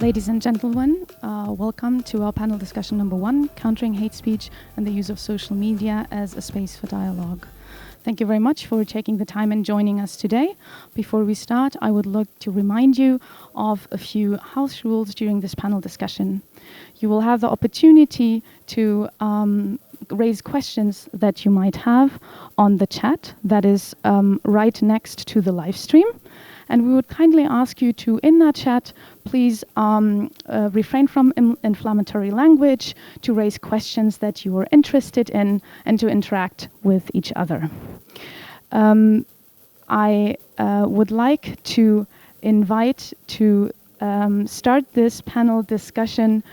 Ladies and gentlemen, welcome to our panel discussion number 1, Countering Hate Speech and the Use of Social Media as a Space for Dialogue. Thank you very much for taking the time and joining us today. Before we start, I would like to remind you of a few house rules during this panel discussion. You will have the opportunity to raise questions that you might have on the chat that is right next to the live stream. And we would kindly ask you to, in that chat, please refrain from inflammatory language, to raise questions that you are interested in, and to interact with each other. I would like to invite to start this panel discussion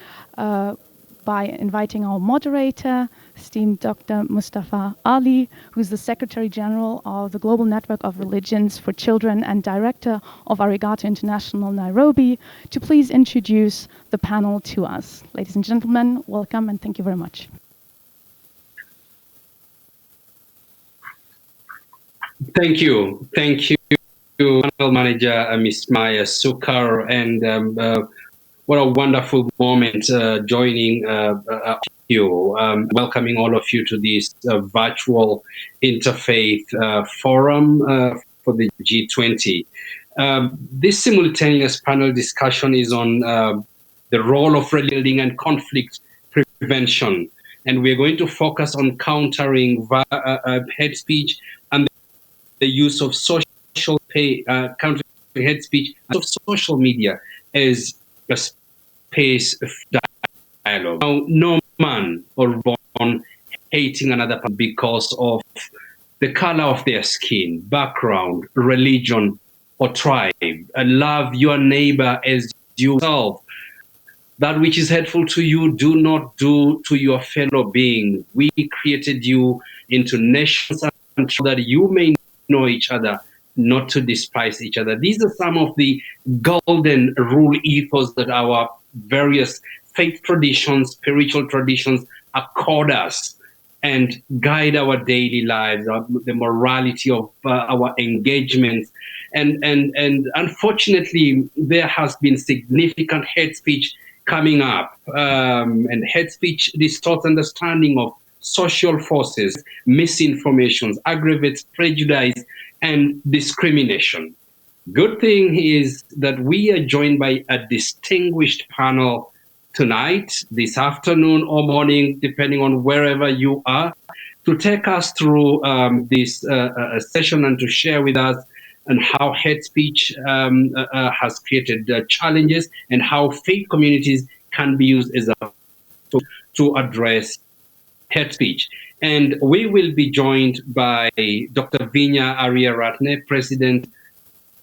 by inviting our moderator, esteemed Dr. Mustafa Ali, who's the Secretary General of the Global Network of Religions for Children and Director of Arigato International Nairobi, to please introduce the panel to us. Ladies and gentlemen, welcome and thank you very much. Thank you. Thank you, Panel Manager Ms. Maya Sukar, and what a wonderful moment joining you, welcoming all of you to this virtual interfaith forum for the G20. This simultaneous panel discussion is on the role of rebuilding and conflict prevention, and we're going to focus on countering hate speech and the use of countering hate speech of social media as a space of dialogue. Now, no man or born hating another person because of the color of their skin, background, religion, or tribe. Love your neighbor as yourself. That which is hateful to you, do not do to your fellow being. We created you into nations so that you may know each other, not to despise each other. These are some of the golden rule ethos that our various faith traditions, spiritual traditions accord us and guide our daily lives, the morality of our engagements. And unfortunately, there has been significant hate speech coming up, and hate speech distorts understanding of social forces, misinformations, aggravates, prejudice, and discrimination. Good thing is that we are joined by a distinguished panel tonight, this afternoon or morning, depending on wherever you are, to take us through this session and to share with us and how hate speech has created challenges and how faith communities can be used as a to address hate speech. And we will be joined by Dr. Vinya Ariyaratne, President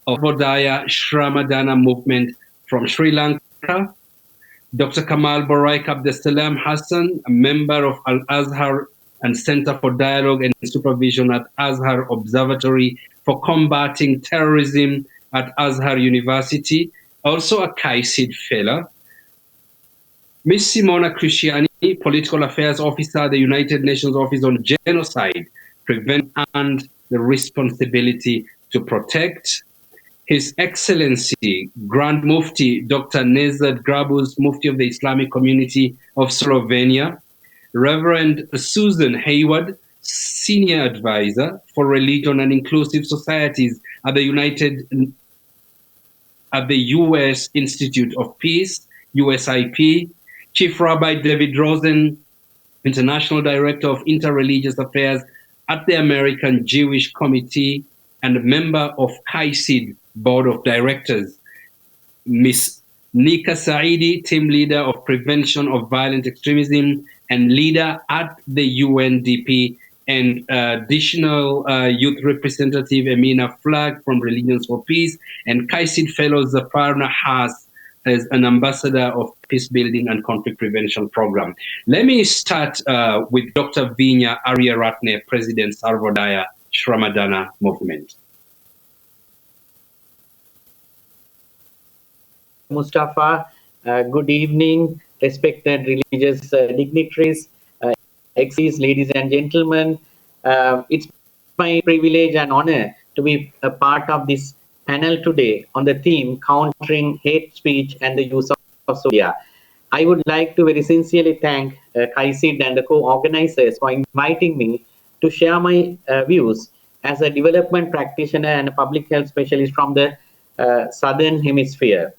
of Bodhaya Shramadana Movement from Sri Lanka, Dr. Kamal Boraik Abdesalam Hassan, a member of Al-Azhar and Center for Dialogue and Supervision at Azhar Observatory for Combating Terrorism at Azhar University, also a KAICIID fellow, Ms. Simona Crisciani, Political Affairs Officer at the United Nations Office on Genocide, Prevent and the Responsibility to Protect, His Excellency Grand Mufti Dr. Nezad Grabus, Mufti of the Islamic Community of Slovenia, Reverend Susan Hayward, Senior Advisor for Religion and Inclusive Societies at the U.S. Institute of Peace, USIP, Chief Rabbi David Rosen, International Director of Interreligious Affairs at the American Jewish Committee and a member of KAICIID Board of Directors, Ms. Nika Saidi, Team Leader of Prevention of Violent Extremism and Leader at the UNDP, and additional Youth Representative Emina Flagg from Religions for Peace, and KAICIID Fellow Zaparna Haas as an ambassador of peace building and conflict prevention program. Let me start with Dr. Vinya Ariyaratne, President Sarvodaya Shramadana Movement. Mustafa, good evening, respected religious dignitaries, exes, ladies and gentlemen. It's my privilege and honor to be a part of this panel today on the theme Countering Hate Speech and the Use Slovenia. I would like to very sincerely thank KAICIID and the co-organizers for inviting me to share my views as a development practitioner and a public health specialist from the southern hemisphere.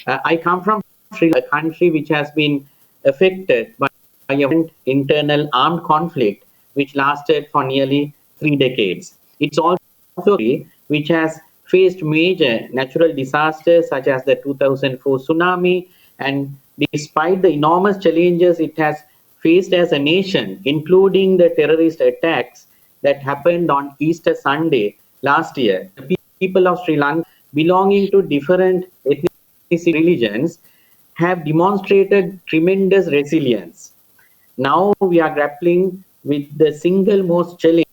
I come from Sri Lanka, a country which has been affected by a internal armed conflict which lasted for nearly 3 decades. It's also a country which has faced major natural disasters such as the 2004 tsunami, and despite the enormous challenges it has faced as a nation, including the terrorist attacks that happened on Easter Sunday last year, the people of Sri Lanka belonging to different ethnic religions have demonstrated tremendous resilience. Now we are grappling with the single most challenge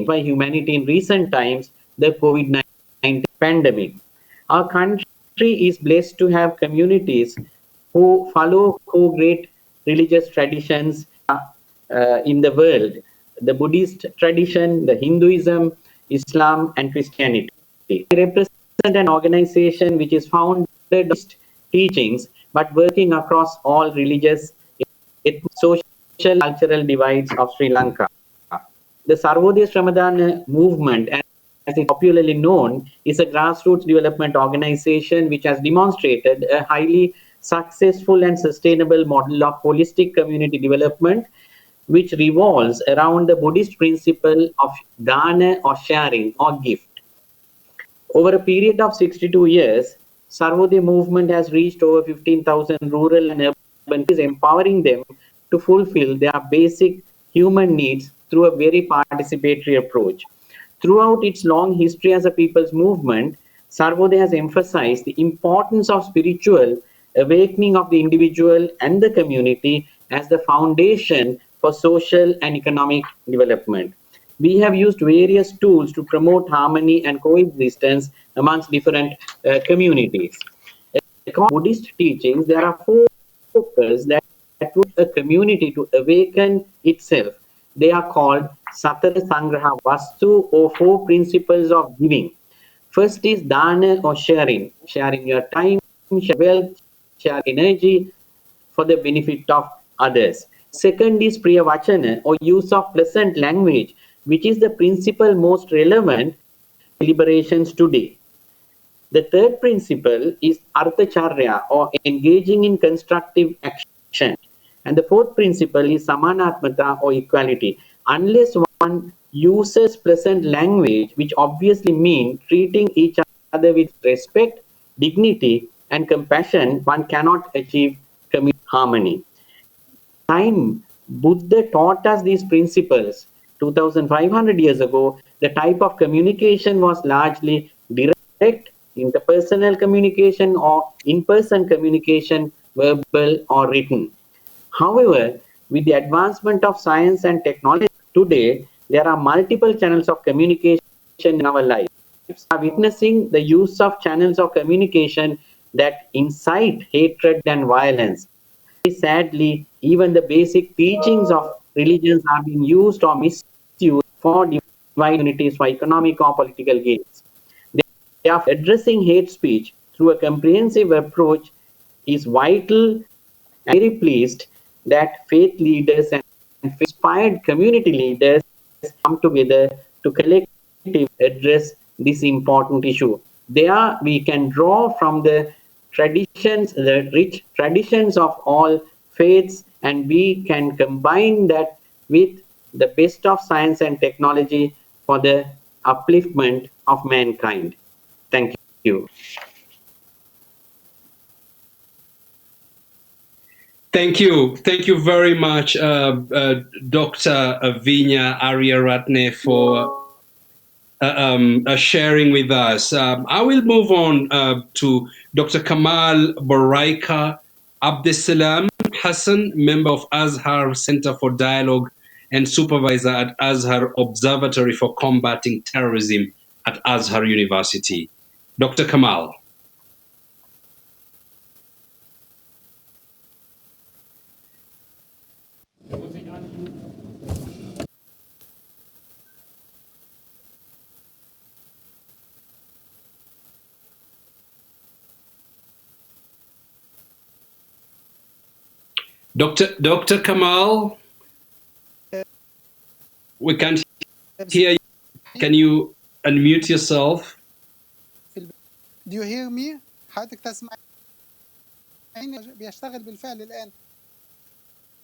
by humanity in recent times, the COVID-19 pandemic. Our country is blessed to have communities who follow co-great religious traditions in the world: the Buddhist tradition, the Hinduism, Islam, and Christianity. I represent an organization which is founded on Buddhist teachings but working across all religious, social, cultural divides of Sri Lanka. The Sarvodaya Ramadan movement, as it's popularly known, is a grassroots development organization which has demonstrated a highly successful and sustainable model of holistic community development, which revolves around the Buddhist principle of dana or sharing or gift. Over a period of 62 years, Sarvodaya movement has reached over 15,000 rural and urban communities, empowering them to fulfill their basic human needs through a very participatory approach. Throughout its long history as a people's movement, Sarvodaya has emphasized the importance of spiritual awakening of the individual and the community as the foundation for social and economic development. We have used various tools to promote harmony and coexistence amongst different communities. According to Buddhist teachings, there are four focus that would a community to awaken itself. They are called Satara Sangraha Vastu, or four principles of giving. First is dana or sharing your time, share wealth, share energy for the benefit of others. Second is Priya Vachana, or use of pleasant language, which is the principle most relevant deliberations today. The third principle is Arthacharya, or engaging in constructive action. And the fourth principle is Samanatmata, or equality. Unless one uses pleasant language, which obviously means treating each other with respect, dignity, and compassion, one cannot achieve community harmony. Time Buddha taught us these principles 2500 years ago, the type of communication was largely direct, interpersonal communication, or in-person communication, verbal or written. However, with the advancement of science and technology today, there are multiple channels of communication in our lives. We are witnessing the use of channels of communication that incite hatred and violence. Sadly, even the basic teachings of religions are being used or misused for divide communities for economic or political gains. Therefore, addressing hate speech through a comprehensive approach is vital. I'm very pleased that faith leaders and inspired community leaders come together to collectively address this important issue. There we can draw from the traditions, the rich traditions of all faiths, and we can combine that with the best of science and technology for the upliftment of mankind. Thank you. Thank you. Thank you very much, Dr. Vinya Aryaratne, for sharing with us. I will move on to Dr. Kamal Baraika Abdesalam Hassan, member of Azhar Center for Dialogue and supervisor at Azhar Observatory for Combating Terrorism at Azhar University. Dr. Kamal. Dr. Kamal, we can't hear you. Can you unmute yourself? Do you hear me? حضرتك تسمعني؟ بيشتغل بالفعل الآن.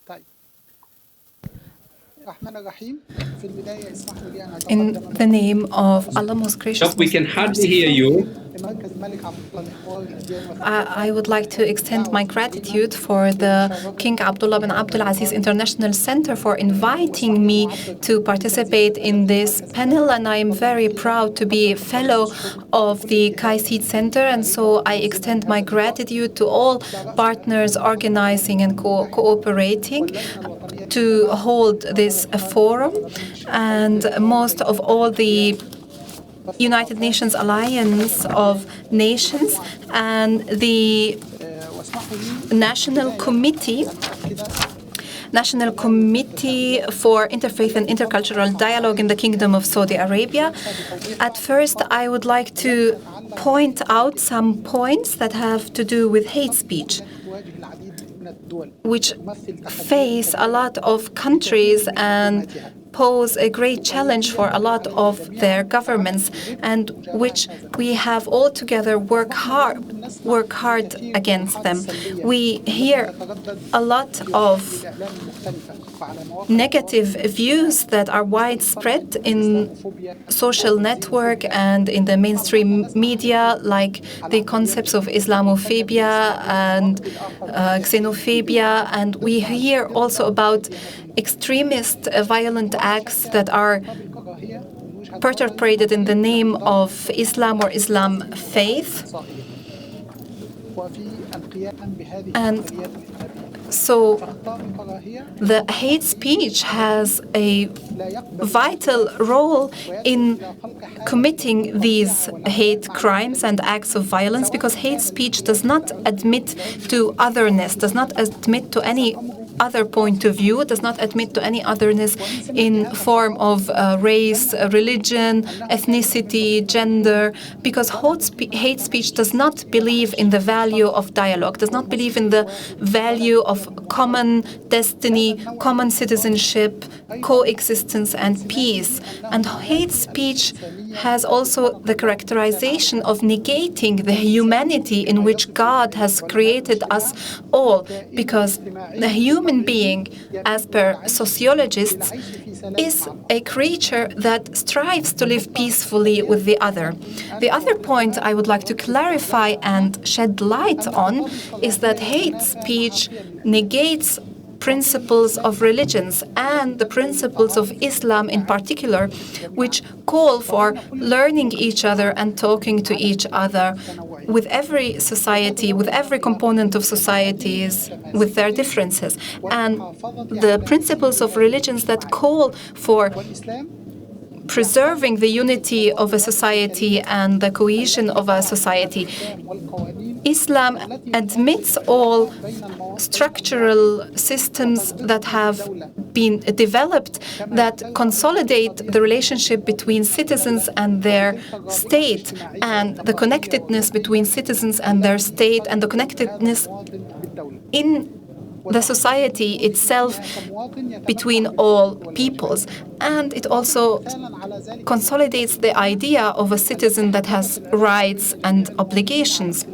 طيب. الرحمن الرحيم. في البداية اسمحوا لي أن In the name of Allah, most gracious, We can hardly hear you. I would like to extend my gratitude for the King Abdullah bin Abdul Aziz International Center for inviting me to participate in this panel, and I am very proud to be a fellow of the KAICIID Center, and so I extend my gratitude to all partners organizing and cooperating to hold this forum, and most of all the United Nations Alliance of Nations and the National Committee for Interfaith and Intercultural Dialogue in the Kingdom of Saudi Arabia. At first, I would like to point out some points that have to do with hate speech, which face a lot of countries and pose a great challenge for a lot of their governments, and which we have all together work hard against them. We hear a lot of negative views that are widespread in social network and in the mainstream media, like the concepts of Islamophobia and xenophobia, and we hear also about extremist violent acts that are perpetrated in the name of Islam or Islam faith. And so the hate speech has a vital role in committing these hate crimes and acts of violence, because hate speech does not admit to otherness, does not admit to any other point of view, does not admit to any otherness in form of race, religion, ethnicity, gender, because hate speech does not believe in the value of dialogue, does not believe in the value of common destiny, common citizenship, coexistence and peace. And hate speech has also the characterization of negating the humanity in which God has created us all, because the human being, as per sociologists, is a creature that strives to live peacefully with the other. The other point I would like to clarify and shed light on is that hate speech negates principles of religions and the principles of Islam in particular, which call for learning each other and talking to each other with every society, with every component of societies, with their differences. And the principles of religions that call for preserving the unity of a society and the cohesion of a society. Islam admits all structural systems that have been developed that consolidate the relationship between citizens and their state, and the connectedness between citizens and their state, and the connectedness in the society itself between all peoples. And it also consolidates the idea of a citizen that has rights and obligations.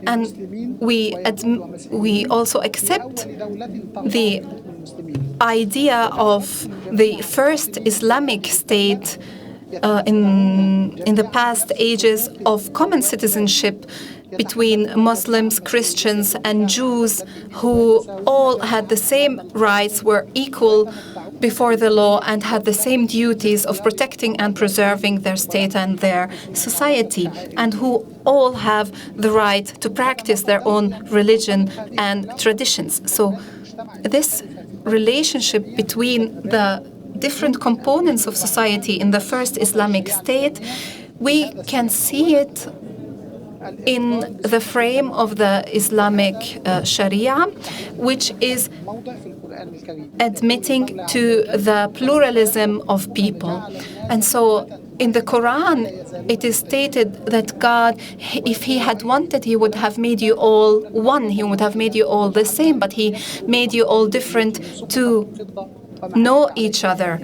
And we also accept the idea of the first Islamic state in the past ages of common citizenship between Muslims, Christians, and Jews, who all had the same rights, were equal before the law, and had the same duties of protecting and preserving their state and their society, and who all have the right to practice their own religion and traditions. So this relationship between the different components of society in the first Islamic state, we can see it in the frame of the Islamic Sharia, which is admitting to the pluralism of people. And so In the Quran, it is stated that God, if He had wanted, He would have made you all one. He would have made you all the same, but He made you all different to know each other.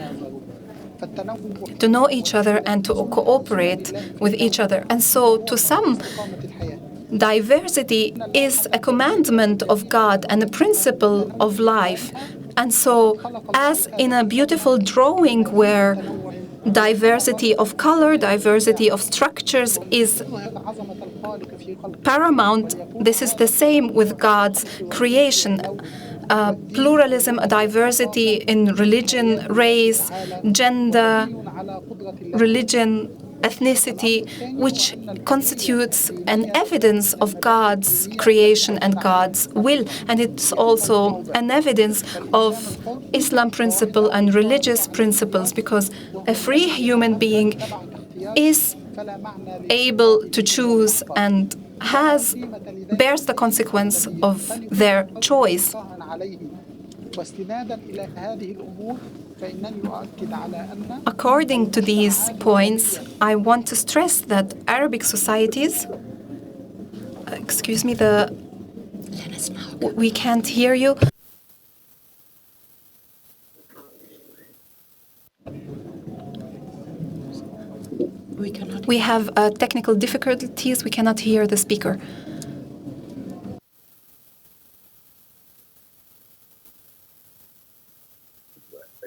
To know each other and to cooperate with each other. And so, to some, diversity is a commandment of God and a principle of life. And so, as in a beautiful drawing where diversity of color, diversity of structures is paramount, this is the same with God's creation. Pluralism, diversity in religion, race, gender, religion, ethnicity, which constitutes an evidence of God's creation and God's will. And it's also an evidence of Islam principle and religious principles, because a free human being is able to choose and bears the consequence of their choice. According to these points, I want to stress that Arabic societies, we can't hear you. We have technical difficulties. We cannot hear the speaker.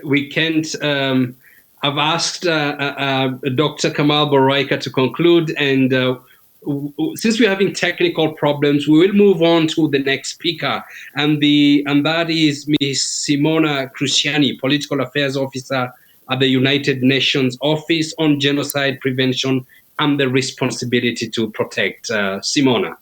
We can't. I've asked Dr. Kamal Boraika to conclude, and since we're having technical problems, we will move on to the next speaker, and that is Ms. Simona Cruciani, Political Affairs Officer at the United Nations Office on Genocide Prevention and the Responsibility to Protect. Simona.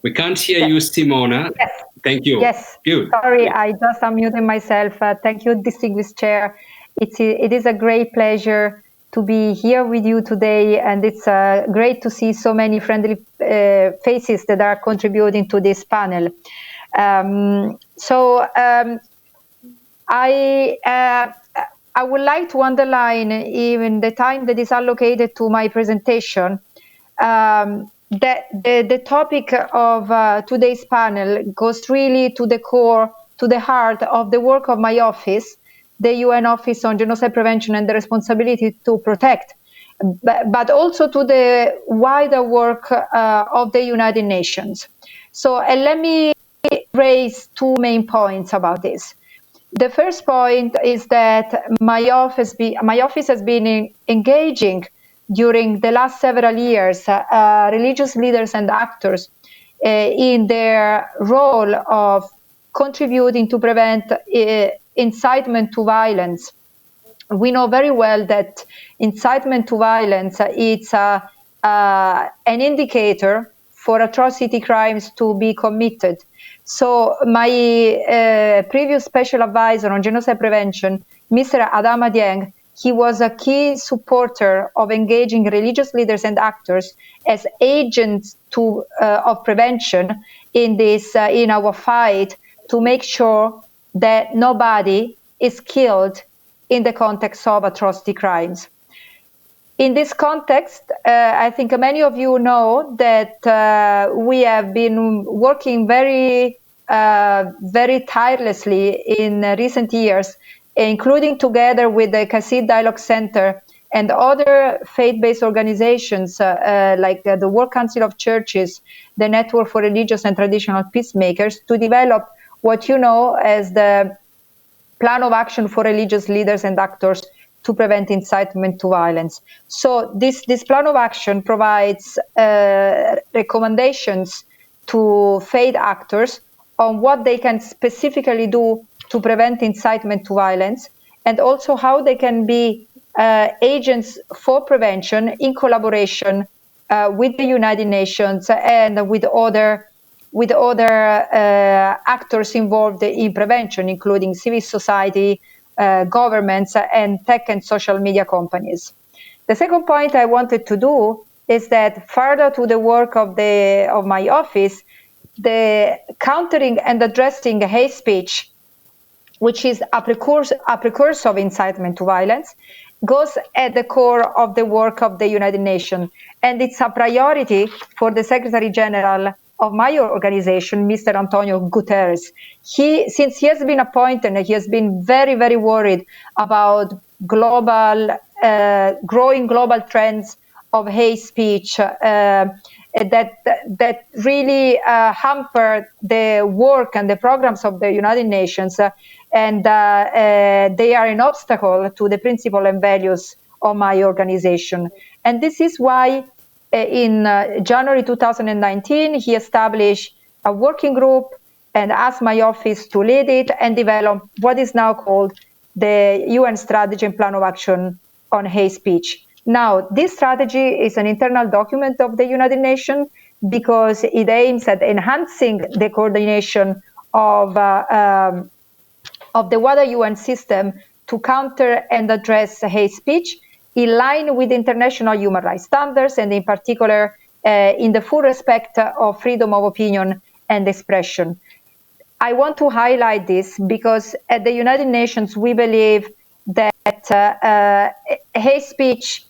We can't hear you, Simona. Yes. Thank you. Yes. Good. Sorry, I just unmuted myself. Thank you, distinguished chair. It is a great pleasure to be here with you today, and it's great to see so many friendly faces that are contributing to this panel. I would like to underline, even the time that is allocated to my presentation, that the topic of today's panel goes really to the core, to the heart of the work of my office, the UN Office on Genocide Prevention and the Responsibility to Protect, but also to the wider work of the United Nations. So let me raise two main points about this. The first point is that my office has been engaging during the last several years religious leaders and actors in their role of contributing to prevent incitement to violence. We know very well that incitement to violence is an indicator for atrocity crimes to be committed. So my previous special advisor on genocide prevention, Mr. Adama Dieng, he was a key supporter of engaging religious leaders and actors as agents of prevention in our fight to make sure that nobody is killed in the context of atrocity crimes. In this context, I think many of you know that we have been working very tirelessly in recent years, including together with the KAICIID Dialogue Center and other faith-based organizations like the World Council of Churches, the Network for Religious and Traditional Peacemakers, to develop what you know as the Plan of Action for Religious Leaders and Actors to Prevent Incitement to Violence. So this plan of action provides recommendations to faith actors on what they can specifically do to prevent incitement to violence, and also how they can be agents for prevention in collaboration with the United Nations and with other actors involved in prevention, including civil society, governments, and tech and social media companies. The second point I wanted to do is that further to the work of my office, the countering and addressing hate speech which is a precursor of incitement to violence, goes at the core of the work of the United Nations. And it's a priority for the Secretary General of my organization, Mr. Antonio Guterres. Since he has been appointed, he has been very, very worried about growing global trends of hate speech that really hamper the work and the programs of the United Nations, and they are an obstacle to the principles and values of my organization. And this is why in January 2019, he established a working group and asked my office to lead it and develop what is now called the UN Strategy and Plan of Action on Hate Speech. Now, this strategy is an internal document of the United Nations because it aims at enhancing the coordination of the wider UN system to counter and address hate speech in line with international human rights standards, and in particular in the full respect of freedom of opinion and expression. I want to highlight this because at the United Nations we believe that hate speech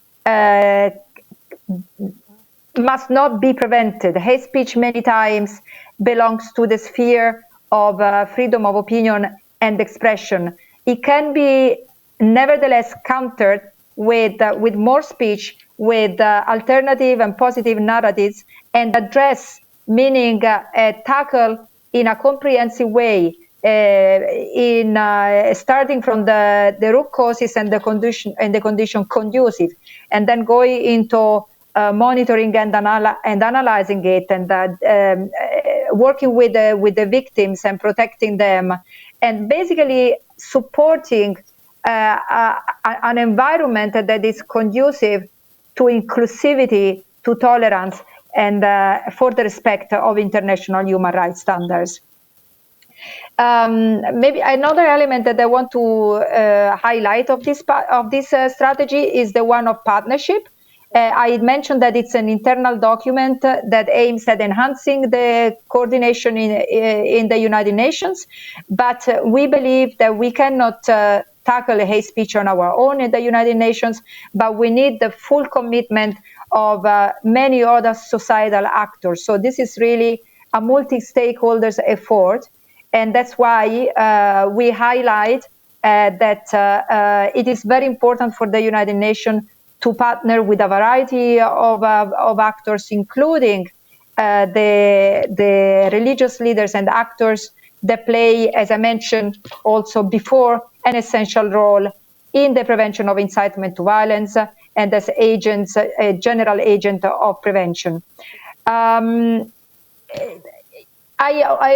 must not be prevented. Hate speech many times belongs to the sphere of freedom of opinion and expression. It can be nevertheless countered with more speech, with alternative and positive narratives, and address, meaning tackle in a comprehensive way, starting from the root causes and the condition conducive, and then going into monitoring and analyzing it, and working with the victims and protecting them, and basically supporting an environment that is conducive to inclusivity, to tolerance, and for the respect of international human rights standards. Maybe another element that I want to highlight of this strategy is the one of partnership. I mentioned that it's an internal document that aims at enhancing the coordination in the United Nations, but we believe that we cannot tackle hate speech on our own in the United Nations, but we need the full commitment of many other societal actors. So this is really a multi-stakeholders effort, and that's why we highlight that it is very important for the United Nations to partner with a variety of actors, including the religious leaders and actors that play, as I mentioned also before, an essential role in the prevention of incitement to violence and as agents, a general agent of prevention. I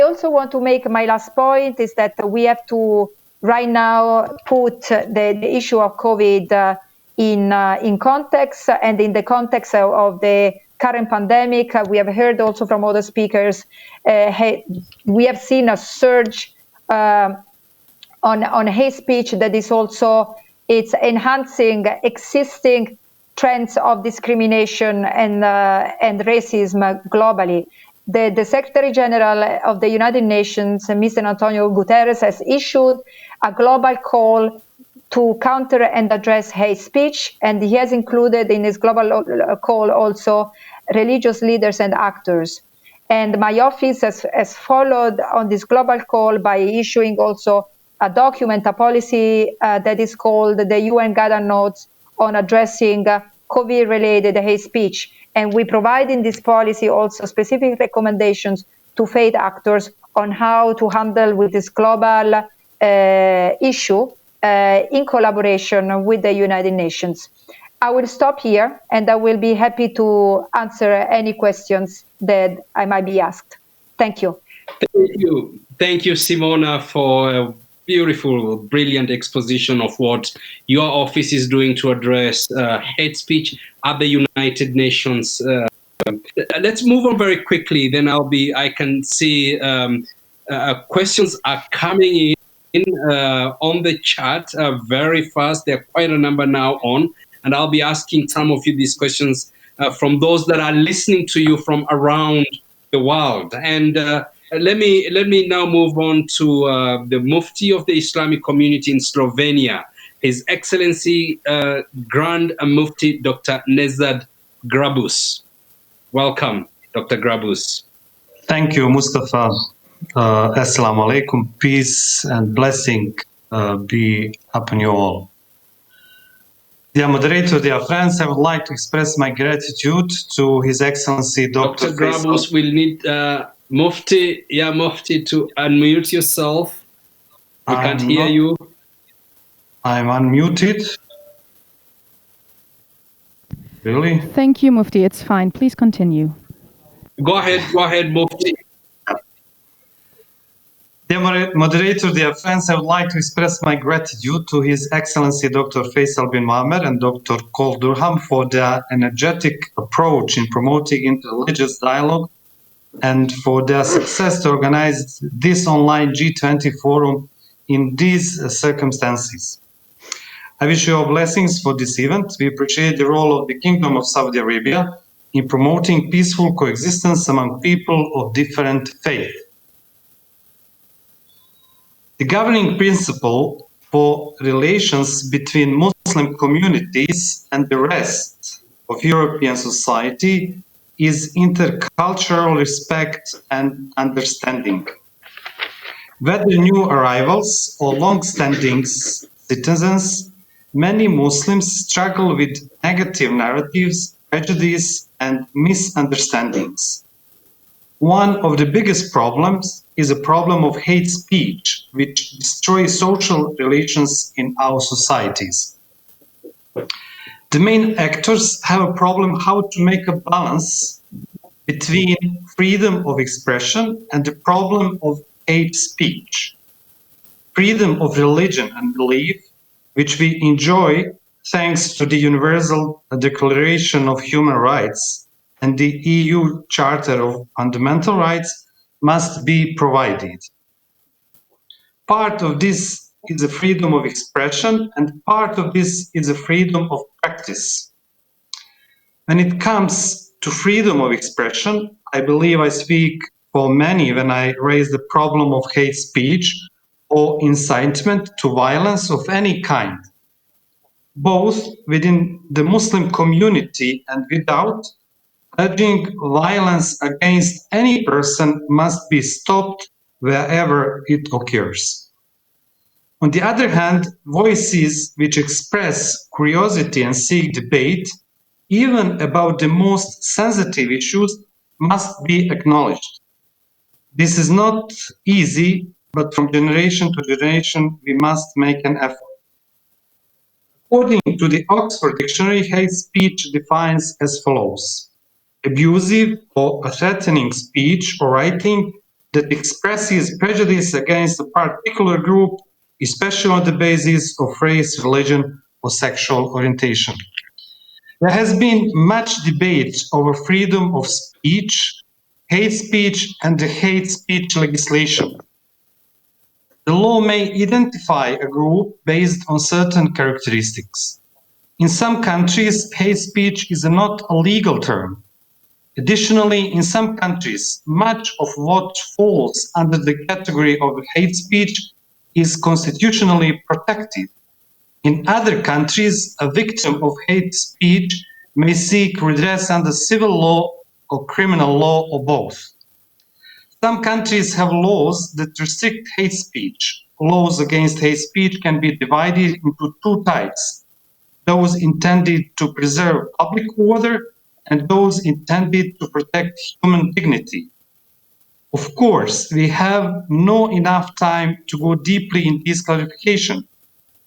also want to make my last point is that we have to right now put the issue of COVID in context, and in the context of the current pandemic. We have heard also from other speakers, we have seen a surge on hate speech that is also, it's enhancing existing trends of discrimination and racism globally. The Secretary General of the United Nations, Mr. Antonio Guterres, has issued a global call to counter and address hate speech, and he has included in his global call also religious leaders and actors. And my office has followed on this global call by issuing also a document, a policy that is called the UN Guiding Notes on addressing COVID-related hate speech. And we provide in this policy also specific recommendations to faith actors on how to handle with this global issue in collaboration with the United Nations. I will stop here, and I will be happy to answer any questions that I might be asked. Thank you. Thank you, Simona, for a beautiful, brilliant exposition of what your office is doing to address hate speech at the United Nations. Let's move on very quickly. Then I can see questions are coming in on the chat very fast. There are quite a number now on, and I'll be asking some of you these questions from those that are listening to you from around the world. And let me now move on to the Mufti of the Islamic community in Slovenia, His Excellency Grand Mufti Dr. Nezad Grabus. Welcome, Dr. Grabus. Thank you, Mustafa. Assalamu alaikum. Peace and blessing be upon you all. Dear moderator, dear friends, I would like to express my gratitude to His Excellency Dr. Grabus will need Mufti, Mufti, to unmute yourself. We can't hear you. I'm unmuted. Really? Thank you, Mufti. It's fine. Please continue. Go ahead, Mufti. Dear moderator, dear friends, I would like to express my gratitude to His Excellency Dr. Faisal bin Mohammed and Dr. Kol Durham for their energetic approach in promoting interreligious dialogue and for their success to organize this online G20 forum in these circumstances. I wish you all blessings for this event. We appreciate the role of the Kingdom of Saudi Arabia in promoting peaceful coexistence among people of different faiths. The governing principle for relations between Muslim communities and the rest of European society is intercultural respect and understanding. Whether new arrivals or long-standing citizens, many Muslims struggle with negative narratives, prejudice, and misunderstandings. One of the biggest problems is a problem of hate speech, which destroys social relations in our societies. The main actors have a problem how to make a balance between freedom of expression and the problem of hate speech. Freedom of religion and belief, which we enjoy thanks to the Universal Declaration of Human Rights and the EU Charter of Fundamental Rights, must be provided. Part of this is a freedom of expression, and part of this is a freedom of practice. When it comes to freedom of expression, I believe I speak for many when I raise the problem of hate speech or incitement to violence of any kind, both within the Muslim community and without. Urging violence against any person must be stopped wherever it occurs. On the other hand, voices which express curiosity and seek debate, even about the most sensitive issues, must be acknowledged. This is not easy, but from generation to generation, we must make an effort. According to the Oxford Dictionary, hate speech defines as follows: abusive or threatening speech or writing that expresses prejudice against a particular group, especially on the basis of race, religion, or sexual orientation. There has been much debate over freedom of speech, hate speech, and the hate speech legislation. The law may identify a group based on certain characteristics. In some countries, hate speech is not a legal term. Additionally, in some countries, much of what falls under the category of hate speech is constitutionally protected. In other countries, a victim of hate speech may seek redress under civil law or criminal law or both. Some countries have laws that restrict hate speech. Laws against hate speech can be divided into two types: those intended to preserve public order and those intended to protect human dignity. Of course, we have not enough time to go deeply in this clarification.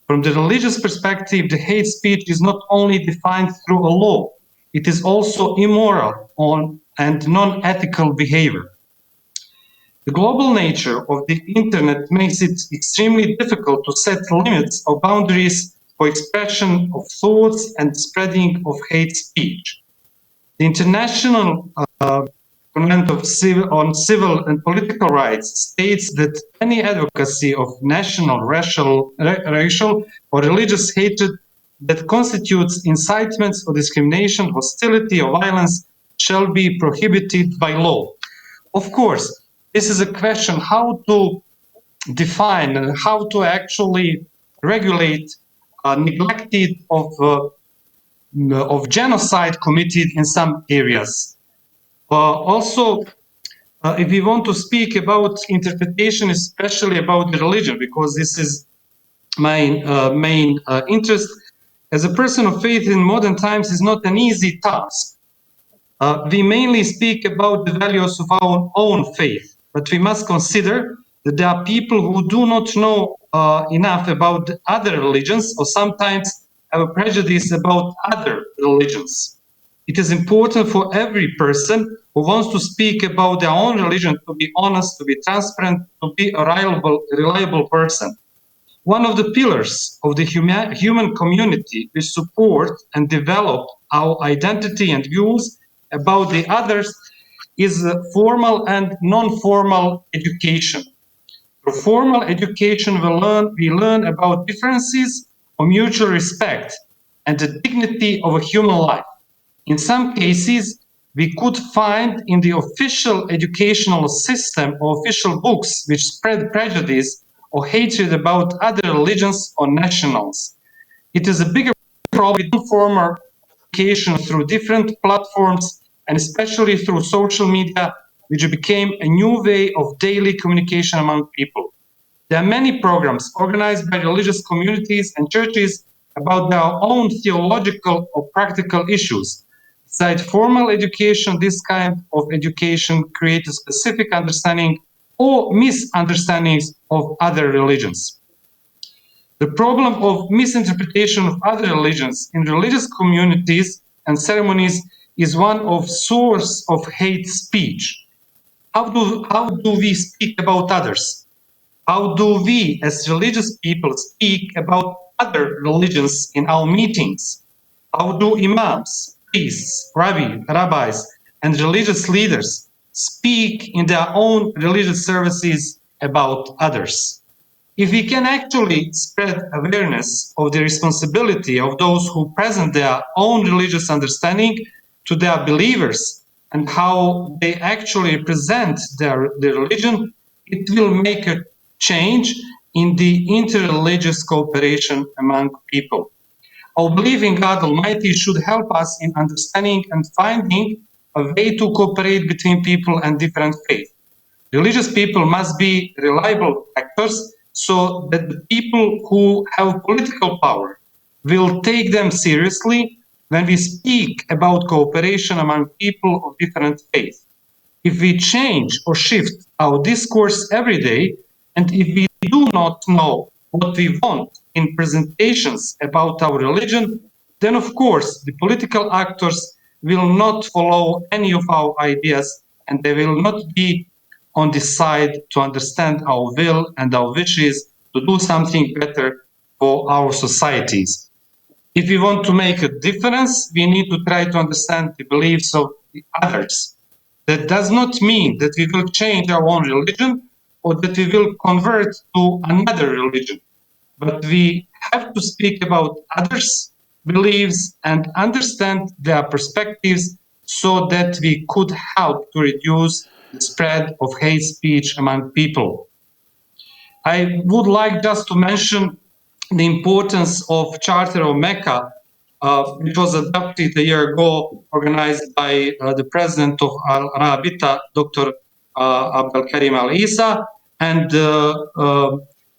From the religious perspective, the hate speech is not only defined through a law, it is also immoral and non-ethical behavior. The global nature of the internet makes it extremely difficult to set limits or boundaries for expression of thoughts and spreading of hate speech. The International Covenant on Civil and Political Rights states that any advocacy of national, racial, or religious hatred that constitutes incitements or discrimination, hostility, or violence shall be prohibited by law. Of course, this is a question how to define and how to actually regulate neglected of genocide committed in some areas. Also, if we want to speak about interpretation, especially about the religion, because this is my main interest, as a person of faith in modern times is not an easy task. We mainly speak about the values of our own faith, but we must consider that there are people who do not know enough about other religions, or sometimes have a prejudice about other religions. It is important for every person who wants to speak about their own religion to be honest, to be transparent, to be a reliable person. One of the pillars of the human community which support and develop our identity and views about the others is formal and non-formal education. Through formal education, we learn about differences of mutual respect and the dignity of a human life. In some cases, we could find in the official educational system or official books which spread prejudice or hatred about other religions or nationals. It is a bigger problem with informal education through different platforms and especially through social media, which became a new way of daily communication among people. There are many programs organized by religious communities and churches about their own theological or practical issues. Besides formal education, this kind of education creates a specific understanding or misunderstandings of other religions. The problem of misinterpretation of other religions in religious communities and ceremonies is one of source of hate speech. How do we speak about others? How do we as religious people speak about other religions in our meetings? How do imams, priests, rabbis, and religious leaders speak in their own religious services about others? If we can actually spread awareness of the responsibility of those who present their own religious understanding to their believers and how they actually present their religion, it will make a change in the interreligious cooperation among people. Our belief in God Almighty should help us in understanding and finding a way to cooperate between people and different faiths. Religious people must be reliable actors so that the people who have political power will take them seriously when we speak about cooperation among people of different faiths. If we change or shift our discourse every day, and if we do not know what we want in presentations about our religion, then of course the political actors will not follow any of our ideas and they will not be on the side to understand our will and our wishes to do something better for our societies. If we want to make a difference, we need to try to understand the beliefs of the others. That does not mean that we will change our own religion or that we will convert to another religion. But we have to speak about others' beliefs and understand their perspectives so that we could help to reduce the spread of hate speech among people. I would like just to mention the importance of Charter of Mecca, which was adopted a year ago, organized by the president of Al-Rabita, Dr. Abdel Karim Al-Isa, and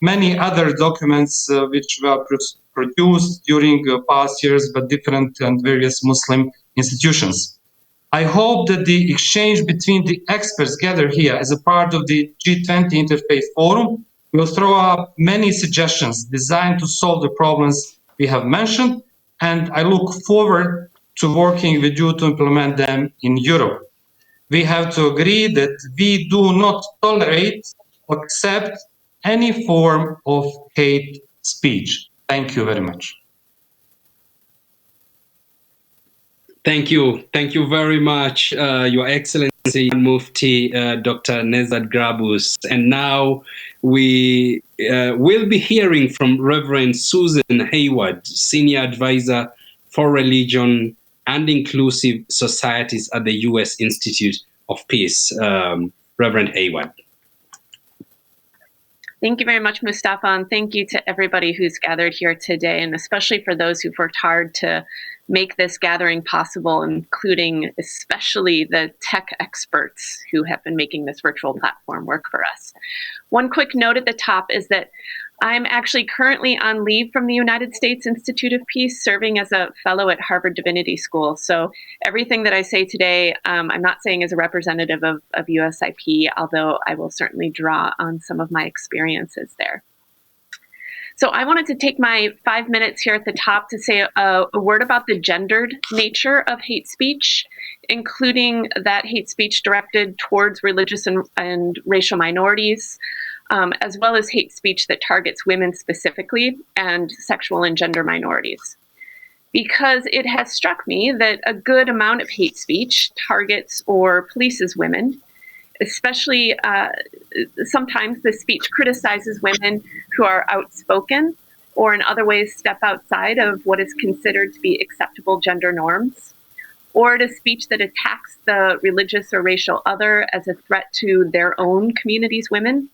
many other documents which were produced during past years by different and various Muslim institutions. I hope that the exchange between the experts gathered here as a part of the G20 Interfaith Forum will throw up many suggestions designed to solve the problems we have mentioned, and I look forward to working with you to implement them in Europe. We have to agree that we do not tolerate or accept any form of hate speech. Thank you very much. Thank you. Thank you very much, Your Excellency, Mufti Dr. Nezad Grabus. And now we will be hearing from Reverend Susan Hayward, Senior Advisor for Religion and Inclusive Societies at the U.S. Institute of Peace. Reverend Hayward. Thank you very much, Mustafa, and thank you to everybody who's gathered here today, and especially for those who've worked hard to make this gathering possible, including especially the tech experts who have been making this virtual platform work for us. One quick note at the top is that I'm actually currently on leave from the United States Institute of Peace, serving as a fellow at Harvard Divinity School. So everything that I say today, I'm not saying as a representative of USIP, although I will certainly draw on some of my experiences there. So I wanted to take my 5 minutes here at the top to say a word about the gendered nature of hate speech, including that hate speech directed towards religious and racial minorities, as well as hate speech that targets women specifically and sexual and gender minorities. Because it has struck me that a good amount of hate speech targets or polices women, especially sometimes the speech criticizes women who are outspoken or in other ways step outside of what is considered to be acceptable gender norms, or it is speech that attacks the religious or racial other as a threat to their own community's women.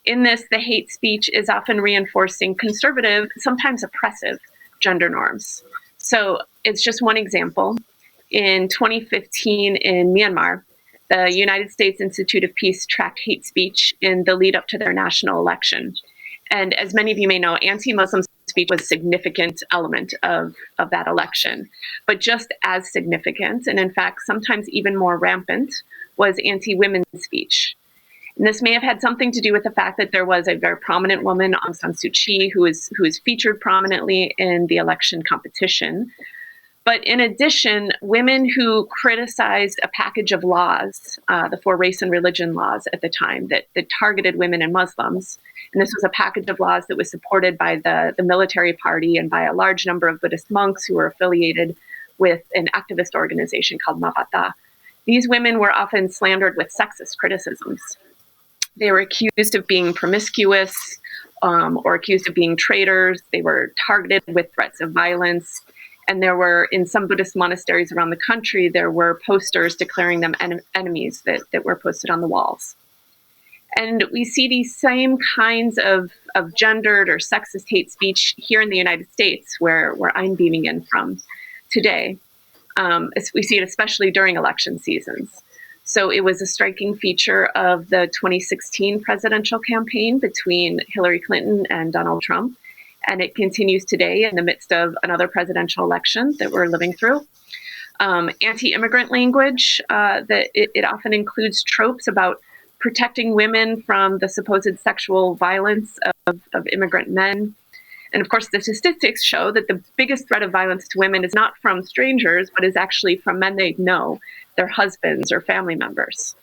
In this, the hate speech is often reinforcing conservative, sometimes oppressive, gender norms. So it's just one example. In 2015 in Myanmar, the United States Institute of Peace tracked hate speech in the lead up to their national election. And as many of you may know, anti-Muslim speech was a significant element of that election. But just as significant, and in fact, sometimes even more rampant, was anti-women's speech. And this may have had something to do with the fact that there was a very prominent woman, Aung San Suu Kyi, who is featured prominently in the election competition. But in addition, women who criticized a package of laws, the 4 race and religion laws at the time that targeted women and Muslims, and this was a package of laws that was supported by the military party and by a large number of Buddhist monks who were affiliated with an activist organization called Mavata. These women were often slandered with sexist criticisms. They were accused of being promiscuous or accused of being traitors. They were targeted with threats of violence. And there were, in some Buddhist monasteries around the country, there were posters declaring them enemies that were posted on the walls. And we see these same kinds of gendered or sexist hate speech here in the United States, where I'm beaming in from today. We see it especially during election seasons. So it was a striking feature of the 2016 presidential campaign between Hillary Clinton and Donald Trump. And it continues today in the midst of another presidential election that we're living through. Anti-immigrant language, that it often includes tropes about protecting women from the supposed sexual violence of immigrant men. And of course, the statistics show that the biggest threat of violence to women is not from strangers, but is actually from men they know, their husbands or family members.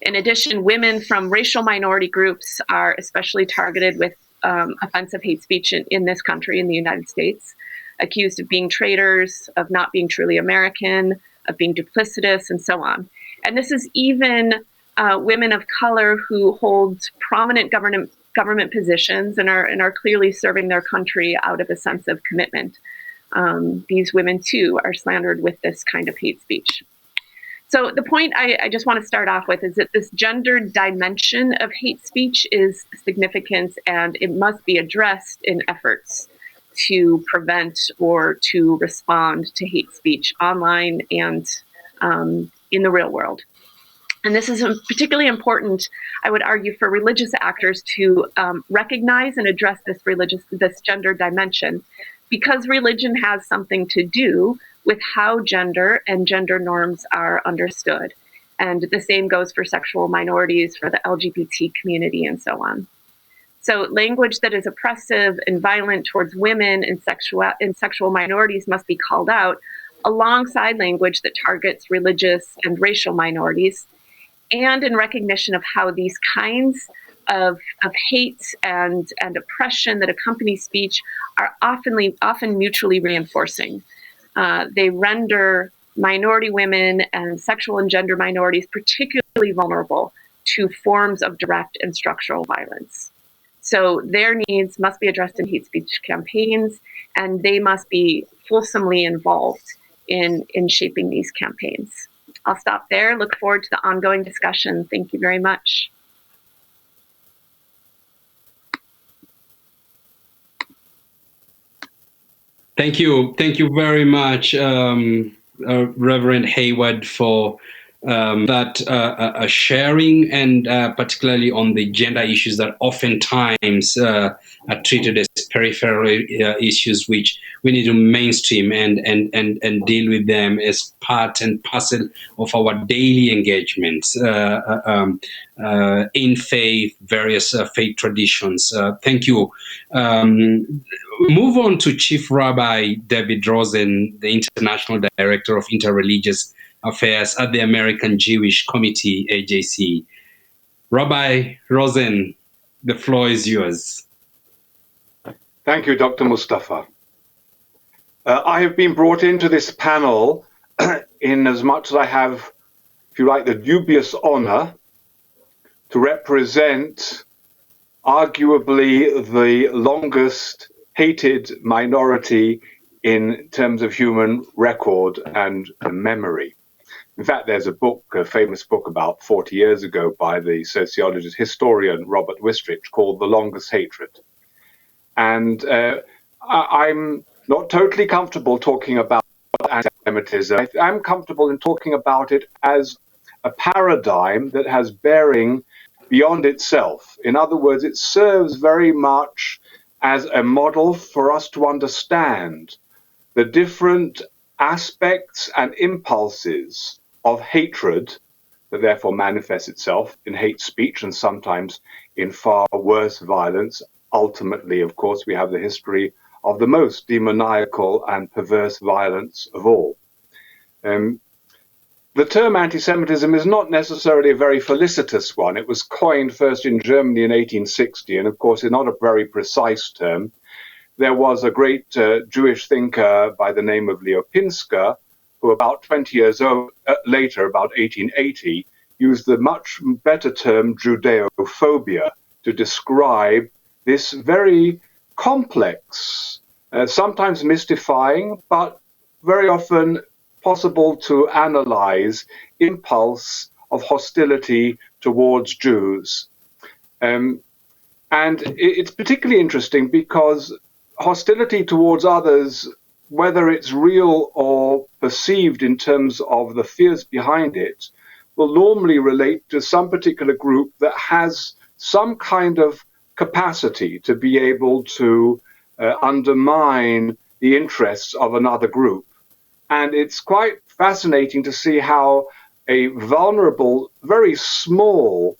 In addition, women from racial minority groups are especially targeted with offensive hate speech in this country, in the United States, accused of being traitors, of not being truly American, of being duplicitous, and so on. And this is even women of color who hold prominent government positions and are clearly serving their country out of a sense of commitment. These women, too, are slandered with this kind of hate speech. So the point I just want to start off with is that this gendered dimension of hate speech is significant, and it must be addressed in efforts to prevent or to respond to hate speech online and in the real world. And this is particularly important, I would argue, for religious actors to recognize and address this gender dimension, because religion has something to do with how gender and gender norms are understood. And the same goes for sexual minorities, for the LGBT community, and so on. So language that is oppressive and violent towards women and sexual minorities must be called out, alongside language that targets religious and racial minorities, and in recognition of how these kinds of hate and oppression that accompany speech are often mutually reinforcing. They render minority women and sexual and gender minorities particularly vulnerable to forms of direct and structural violence. So their needs must be addressed in hate speech campaigns, and they must be fulsomely involved in shaping these campaigns. I'll stop there. Look forward to the ongoing discussion. Thank you very much. Thank you very much, Reverend Hayward, for that sharing, and particularly on the gender issues that oftentimes are treated as peripheral issues, which we need to mainstream and deal with them as part and parcel of our daily engagements in faith, various faith traditions. Thank you. Move on to Chief Rabbi David Rosen, the International Director of Interreligious Affairs at the American Jewish Committee, AJC. Rabbi Rosen, the floor is yours. Thank you, Dr. Mustafa. I have been brought into this panel in as much as I have, if you like, the dubious honor to represent arguably the longest hated minority in terms of human record and memory. In fact, there's a book, a famous book about 40 years ago by the sociologist, historian Robert Wistrich, called The Longest Hatred. And I'm not totally comfortable talking about anti-Semitism. I'm comfortable in talking about it as a paradigm that has bearing beyond itself. In other words, it serves very much as a model for us to understand the different aspects and impulses of hatred that therefore manifests itself in hate speech and sometimes in far worse violence. Ultimately, of course, we have the history of the most demoniacal and perverse violence of all. The term anti-Semitism is not necessarily a very felicitous one. It was coined first in Germany in 1860, and of course, it's not a very precise term. There was a great Jewish thinker by the name of Leo Pinsker, who about 20 years later, about 1880, used the much better term Judeophobia to describe this very complex, sometimes mystifying, but very often possible to analyze impulse of hostility towards Jews. And it's particularly interesting because hostility towards others, whether it's real or perceived in terms of the fears behind it, will normally relate to some particular group that has some kind of capacity to be able to undermine the interests of another group. And it's quite fascinating to see how a vulnerable, very small,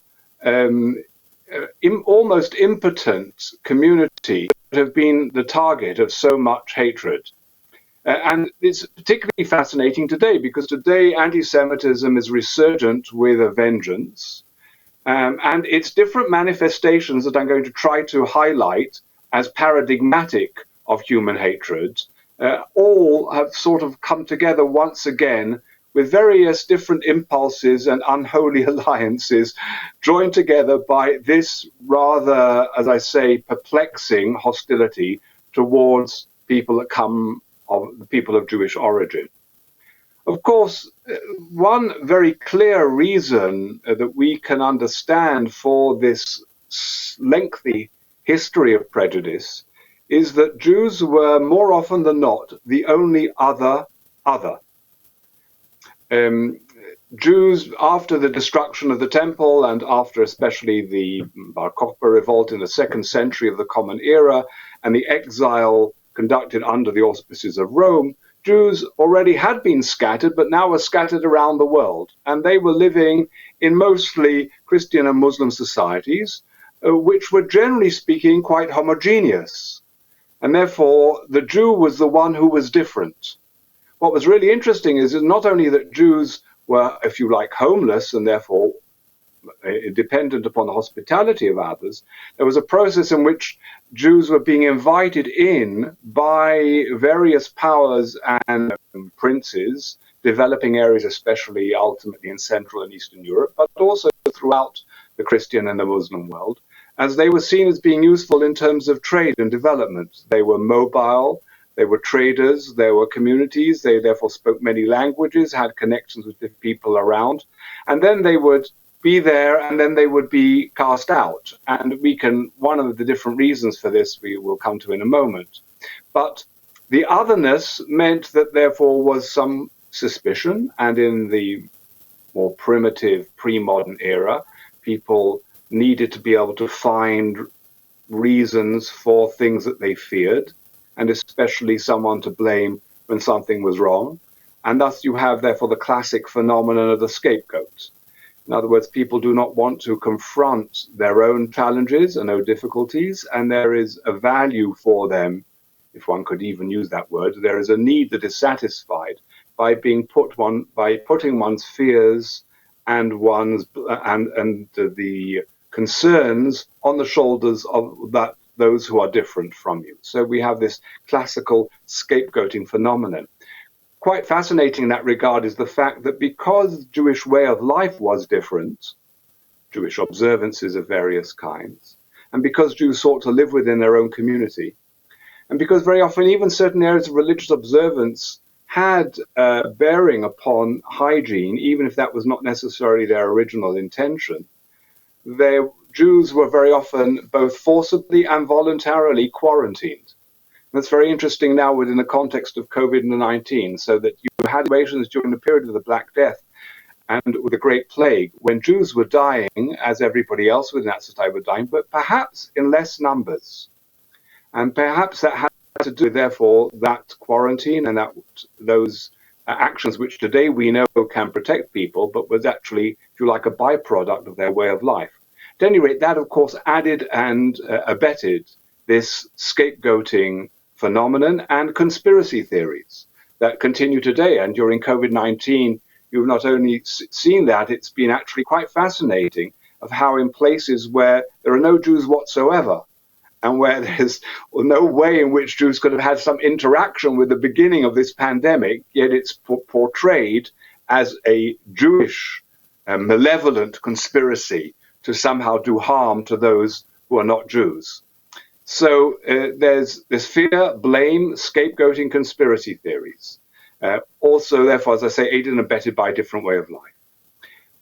almost impotent community have been the target of so much hatred. And it's particularly fascinating today because today anti-Semitism is resurgent with a vengeance. And its different manifestations that I'm going to try to highlight as paradigmatic of human hatred all have sort of come together once again with various different impulses and unholy alliances joined together by this rather, as I say, perplexing hostility towards people that come of the people of Jewish origin. Of course, one very clear reason that we can understand for this lengthy history of prejudice is that Jews were more often than not the only other. Jews, after the destruction of the temple and after especially the Bar Kokhba revolt in the 2nd century of the Common Era and the exile conducted under the auspices of Rome, Jews already had been scattered, but now were scattered around the world. And they were living in mostly Christian and Muslim societies, which were generally speaking quite homogeneous. And therefore, the Jew was the one who was different. What was really interesting is not only that Jews were, if you like, homeless and therefore dependent upon the hospitality of others, there was a process in which Jews were being invited in by various powers and princes, developing areas, especially ultimately in Central and Eastern Europe, but also throughout the Christian and the Muslim world, as they were seen as being useful in terms of trade and development. They were mobile, They were traders, they were communities, they therefore spoke many languages, had connections with different people around, and then they would be there and then they would be cast out. And one of the different reasons for this we will come to in a moment. But the otherness meant that therefore was some suspicion, and in the more primitive pre-modern era, people needed to be able to find reasons for things that they feared, and especially someone to blame when something was wrong. And thus you have, therefore, the classic phenomenon of the scapegoat. In other words, people do not want to confront their own challenges and own difficulties, and there is a value for them, if one could even use that word. There is a need that is satisfied by putting one's fears and the concerns on the shoulders of those who are different from you. So we have this classical scapegoating phenomenon. Quite fascinating in that regard is the fact that because the Jewish way of life was different, Jewish observances of various kinds, and because Jews sought to live within their own community, and because very often even certain areas of religious observance had bearing upon hygiene, even if that was not necessarily their original intention, Jews were very often both forcibly and voluntarily quarantined. That's very interesting now within the context of COVID-19, so that you had situations during the period of the Black Death and with the Great Plague, when Jews were dying, as everybody else within that society were dying, but perhaps in less numbers. And perhaps that had to do, therefore, that quarantine and those actions which today we know can protect people, but was actually, if you like, a byproduct of their way of life. At any rate, that, of course, added and abetted this scapegoating phenomenon and conspiracy theories that continue today. And during COVID-19, you've not only seen that, it's been actually quite fascinating of how in places where there are no Jews whatsoever, and where there's no way in which Jews could have had some interaction with the beginning of this pandemic, yet it's portrayed as a Jewish malevolent conspiracy to somehow do harm to those who are not Jews. So there's this fear, blame, scapegoating, conspiracy theories. Also, therefore, as I say, aided and abetted by a different way of life.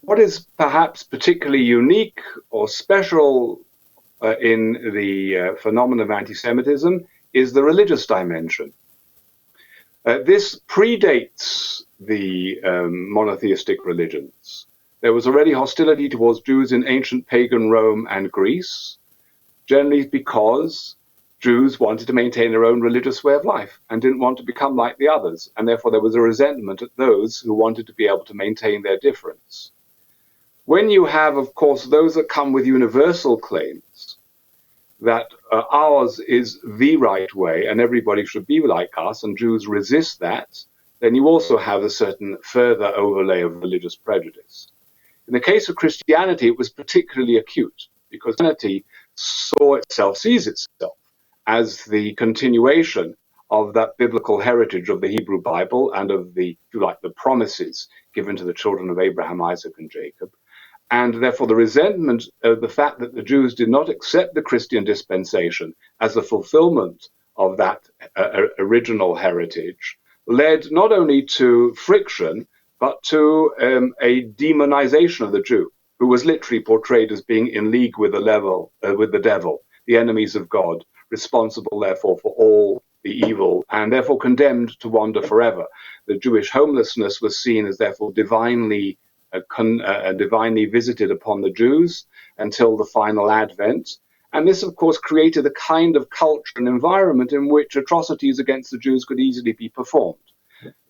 What is perhaps particularly unique or special in the phenomenon of anti-Semitism is the religious dimension. This predates the monotheistic religions. There was already hostility towards Jews in ancient pagan Rome and Greece, generally because Jews wanted to maintain their own religious way of life and didn't want to become like the others, and therefore there was a resentment at those who wanted to be able to maintain their difference. When you have, of course, those that come with universal claims that ours is the right way and everybody should be like us, and Jews resist that, then you also have a certain further overlay of religious prejudice. In the case of Christianity, it was particularly acute because Christianity sees itself as the continuation of that biblical heritage of the Hebrew Bible and of the, if you like, the promises given to the children of Abraham, Isaac, and Jacob. And therefore the resentment of the fact that the Jews did not accept the Christian dispensation as the fulfillment of that original heritage led not only to friction, but to a demonization of the Jew, who was literally portrayed as being in league with the devil, the enemies of God, responsible therefore for all the evil, and therefore condemned to wander forever. The Jewish homelessness was seen as therefore divinely visited upon the Jews until the final advent. And this, of course, created a kind of culture and environment in which atrocities against the Jews could easily be performed.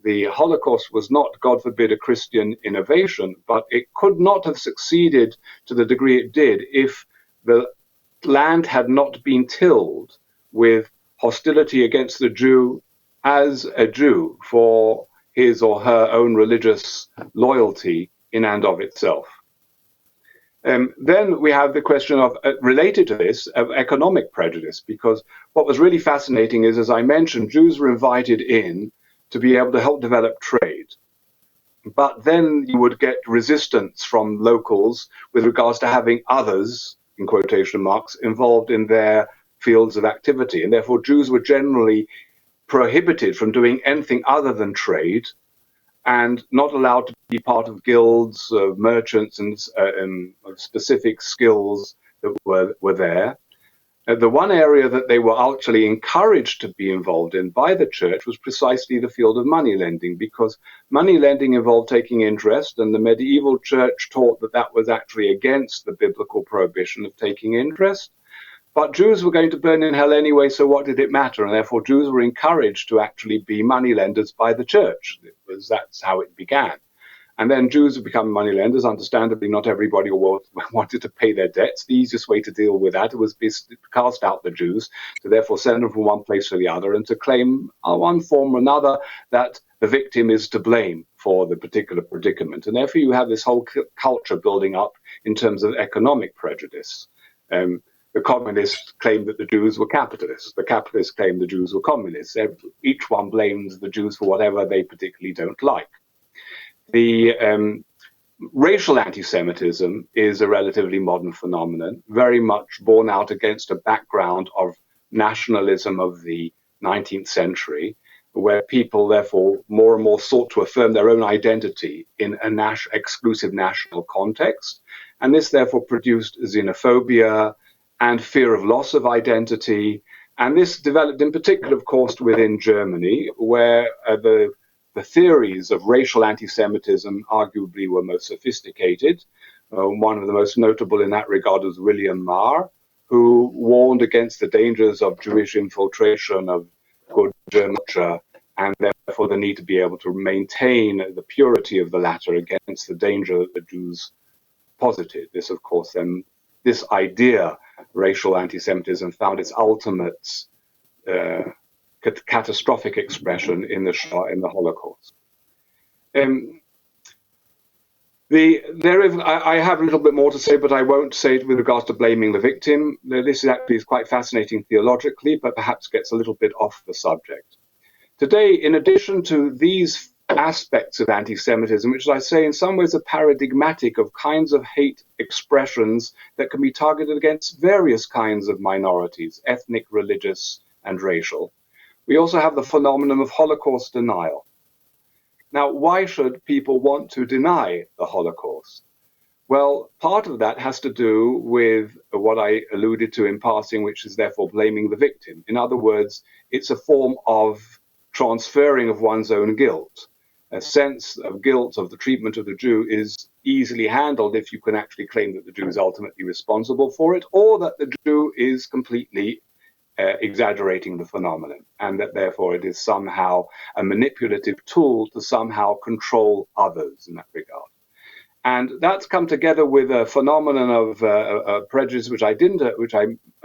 The Holocaust was not, God forbid, a Christian innovation, but it could not have succeeded to the degree it did if the land had not been tilled with hostility against the Jew as a Jew for his or her own religious loyalty in and of itself. Then we have the question of, related to this, of economic prejudice, because what was really fascinating is, as I mentioned, Jews were invited in to be able to help develop trade. But then you would get resistance from locals with regards to having others, in quotation marks, involved in their fields of activity. And therefore Jews were generally prohibited from doing anything other than trade, and not allowed to be part of guilds of merchants and of specific skills that were there. The one area that they were actually encouraged to be involved in by the church was precisely the field of money lending, because money lending involved taking interest, and the medieval church taught that that was actually against the biblical prohibition of taking interest. But Jews were going to burn in hell anyway, so what did it matter? And therefore Jews were encouraged to actually be moneylenders by the church. That's how it began. And then Jews have become moneylenders. Understandably, not everybody wanted to pay their debts. The easiest way to deal with that was to cast out the Jews, to therefore send them from one place to the other, and to claim one form or another that the victim is to blame for the particular predicament. And therefore you have this whole culture building up in terms of economic prejudice. The communists claimed that the Jews were capitalists. The capitalists claimed the Jews were communists. Each one blames the Jews for whatever they particularly don't like. The racial anti-Semitism is a relatively modern phenomenon, very much borne out against a background of nationalism of the 19th century, where people therefore more and more sought to affirm their own identity in an exclusive national context. And this therefore produced xenophobia and fear of loss of identity. And this developed in particular, of course, within Germany, where the theories of racial anti-Semitism arguably were most sophisticated. One of the most notable in that regard was William Marr, who warned against the dangers of Jewish infiltration of good German culture, and therefore the need to be able to maintain the purity of the latter against the danger that the Jews posited. This, of course, then this idea, racial anti-Semitism, found its ultimate catastrophic expression in the Shoah, in the Holocaust. I have a little bit more to say, but I won't say it with regards to blaming the victim. This is quite fascinating theologically, but perhaps gets a little bit off the subject. Today, in addition to these aspects of anti-Semitism, which I say in some ways are paradigmatic of kinds of hate expressions that can be targeted against various kinds of minorities, ethnic, religious, and racial, we also have the phenomenon of Holocaust denial. Now, why should people want to deny the Holocaust? Well, part of that has to do with what I alluded to in passing, which is therefore blaming the victim. In other words, it's a form of transferring of one's own guilt. A sense of guilt of the treatment of the Jew is easily handled if you can actually claim that the Jew is ultimately responsible for it, or that the Jew is completely exaggerating the phenomenon, and that therefore it is somehow a manipulative tool to somehow control others in that regard. And that's come together with a phenomenon of prejudice, which I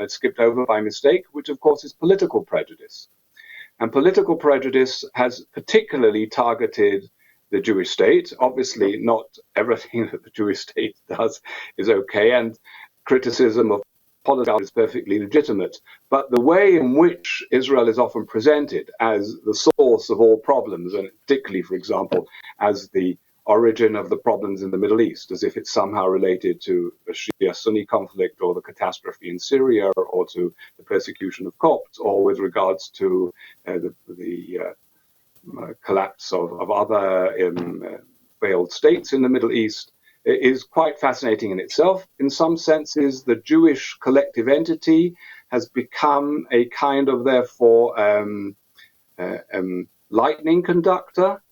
skipped over by mistake, which of course is political prejudice. And political prejudice has particularly targeted the Jewish state. Obviously, not everything that the Jewish state does is okay, and criticism of politics is perfectly legitimate. But the way in which Israel is often presented as the source of all problems, and particularly, for example, as the origin of the problems in the Middle East, as if it's somehow related to the Shia-Sunni conflict or the catastrophe in Syria or to the persecution of Copts, or with regards to the collapse of other failed states in the Middle East, is quite fascinating in itself. In some senses, the Jewish collective entity has become a kind of, therefore, lightning conductor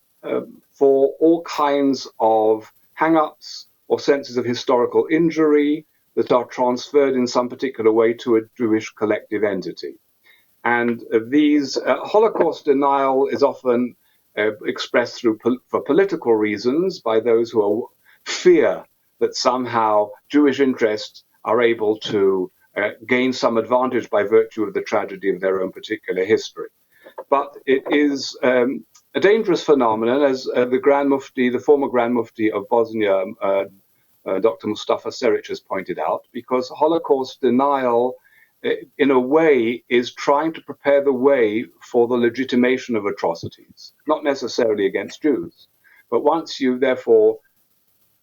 for all kinds of hang-ups or senses of historical injury that are transferred in some particular way to a Jewish collective entity. And these Holocaust denial is often expressed for political reasons by those who fear that somehow Jewish interests are able to gain some advantage by virtue of the tragedy of their own particular history. But it is a dangerous phenomenon, as the former Grand Mufti of Bosnia, Dr. Mustafa Seric, has pointed out, because Holocaust denial, in a way, is trying to prepare the way for the legitimation of atrocities, not necessarily against Jews. But once you, therefore,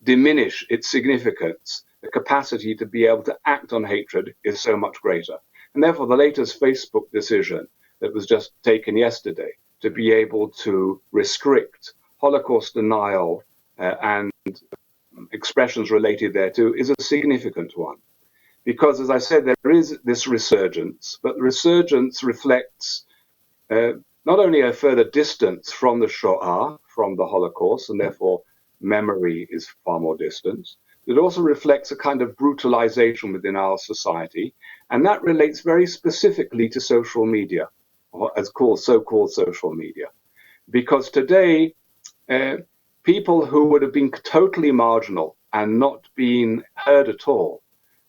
diminish its significance, the capacity to be able to act on hatred is so much greater. And therefore, the latest Facebook decision that was just taken yesterday to be able to restrict Holocaust denial and expressions related thereto is a significant one. Because, as I said, there is this resurgence, but the resurgence reflects not only a further distance from the Shoah, from the Holocaust, and therefore memory is far more distant, it also reflects a kind of brutalization within our society, and that relates very specifically to social media, or as so-called social media. Because today, people who would have been totally marginal and not been heard at all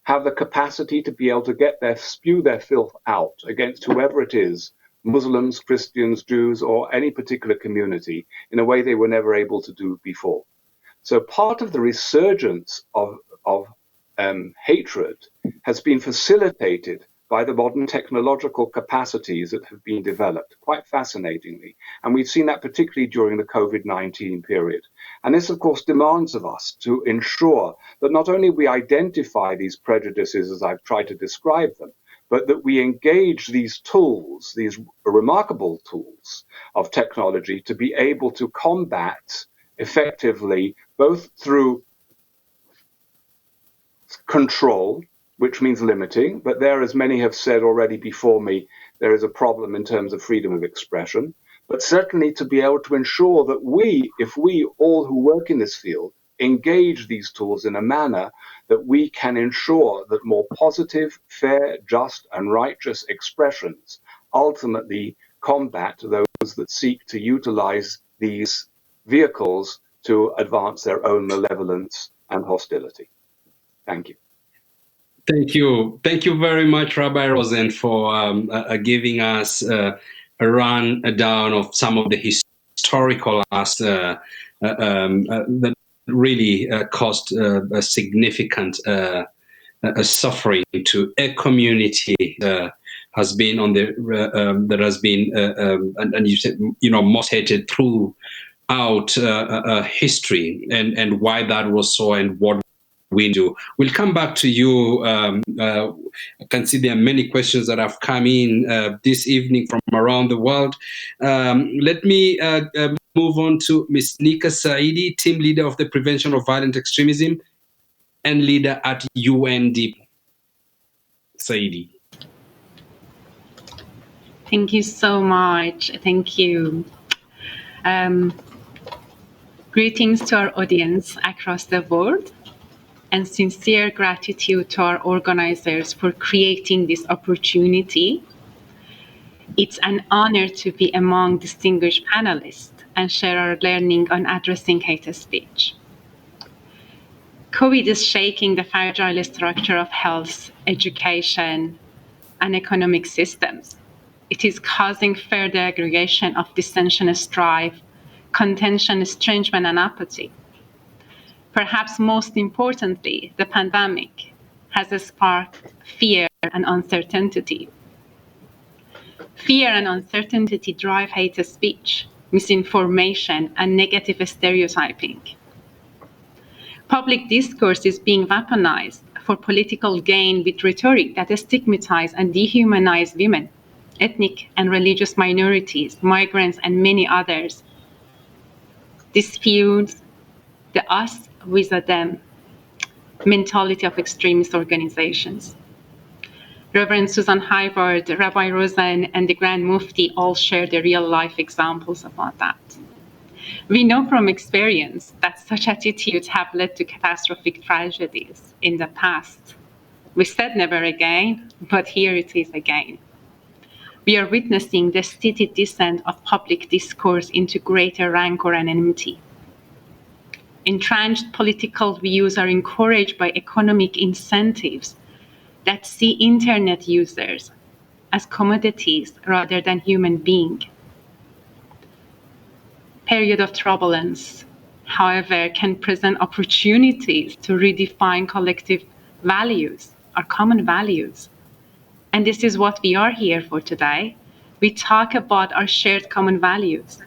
have the capacity to be able to spew their filth out against whoever it is, Muslims, Christians, Jews, or any particular community, in a way they were never able to do before. So part of the resurgence of hatred has been facilitated by the modern technological capacities that have been developed, quite fascinatingly. And we've seen that particularly during the COVID-19 period. And this, of course, demands of us to ensure that not only we identify these prejudices as I've tried to describe them, but that we engage these tools, these remarkable tools of technology, to be able to combat effectively, both through control, which means limiting, but there, as many have said already before me, there is a problem in terms of freedom of expression, but certainly to be able to ensure that if we all who work in this field engage these tools in a manner that we can ensure that more positive, fair, just, and righteous expressions ultimately combat those that seek to utilize these vehicles to advance their own malevolence and hostility. Thank you. Thank you. Thank you very much, Rabbi Rosen, for giving us a rundown of some of the historical aspects that really caused a significant suffering to a community has been on the that has been and you said, most hated throughout history, and why that was so, and what we do. We'll come back to you. I can see there are many questions that have come in this evening from around the world. Let me move on to Ms. Nika Saidi, team leader of the Prevention of Violent Extremism and leader at UNDP. Saidi. Thank you so much. Thank you. Greetings to our audience across the world, and sincere gratitude to our organizers for creating this opportunity. It's an honor to be among distinguished panelists and share our learning on addressing hate speech. COVID is shaking the fragile structure of health, education, and economic systems. It is causing further aggregation of dissension, strife, contention, estrangement, and apathy. Perhaps most importantly, the pandemic has sparked fear and uncertainty. Fear and uncertainty drive hate speech, misinformation, and negative stereotyping. Public discourse is being weaponized for political gain with rhetoric that stigmatizes and dehumanizes women, ethnic and religious minorities, migrants, and many others. This fuels the us with a them mentality of extremist organizations. Reverend Susan Hayward, Rabbi Rosen, and the Grand Mufti all share the real-life examples about that. We know from experience that such attitudes have led to catastrophic tragedies in the past. We said never again, but here it is again. We are witnessing the steady descent of public discourse into greater rancor and enmity. Entrenched political views are encouraged by economic incentives that see internet users as commodities rather than human beings. Period of turbulence, however, can present opportunities to redefine collective values, our common values. And this is what we are here for today. We talk about our shared common values.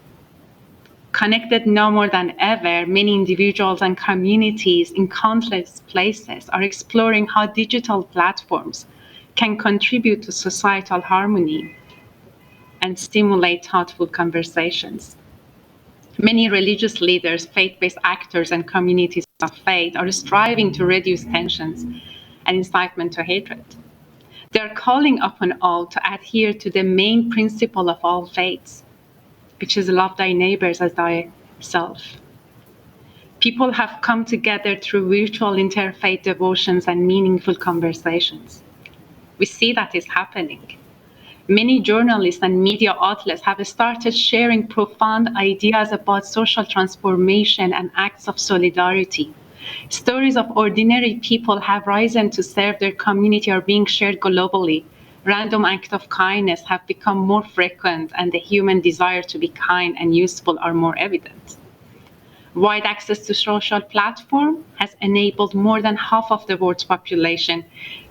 Connected now more than ever, many individuals and communities in countless places are exploring how digital platforms can contribute to societal harmony. and stimulate thoughtful conversations. Many religious leaders, faith-based actors, and communities of faith are striving to reduce tensions and incitement to hatred. They are calling upon all to adhere to the main principle of all faiths, which is love thy neighbors as thyself. People have come together through virtual interfaith devotions and meaningful conversations. We see that is happening. Many journalists and media outlets have started sharing profound ideas about social transformation and acts of solidarity. Stories of ordinary people have risen to serve their community are being shared globally. Random acts of kindness have become more frequent, and the human desire to be kind and useful are more evident. Wide access to social platforms has enabled more than half of the world's population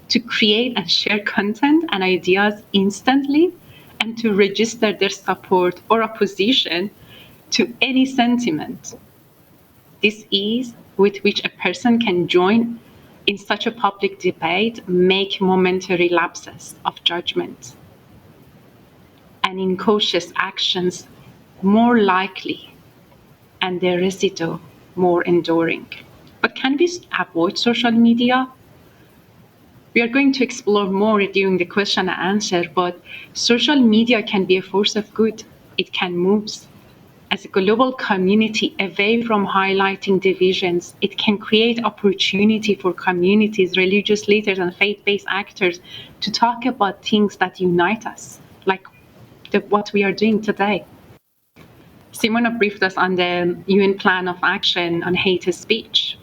to create and share content and ideas instantly, and to register their support or opposition to any sentiment. This ease with which a person can join in such a public debate make momentary lapses of judgment and incautious actions more likely and their residue more enduring. But can we avoid social media? We are going to explore more during the question and answer, but social media can be a force of good. It can move. As a global community, away from highlighting divisions, it can create opportunity for communities, religious leaders, and faith-based actors to talk about things that unite us, like what we are doing today. Simona briefed us on the UN Plan of Action on Hate Speech,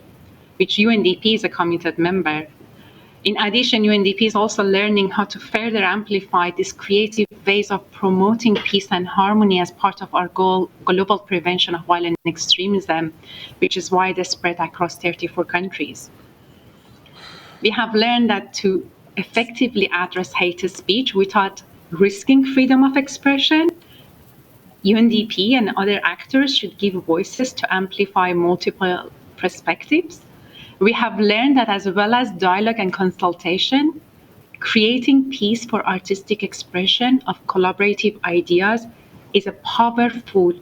which UNDP is a committed member. In addition, UNDP is also learning how to further amplify these creative ways of promoting peace and harmony as part of our global prevention of violent extremism, which is widespread across 34 countries. We have learned that to effectively address hate speech without risking freedom of expression, UNDP and other actors should give voices to amplify multiple perspectives. We have learned that as well as dialogue and consultation, creating peace for artistic expression of collaborative ideas is a powerful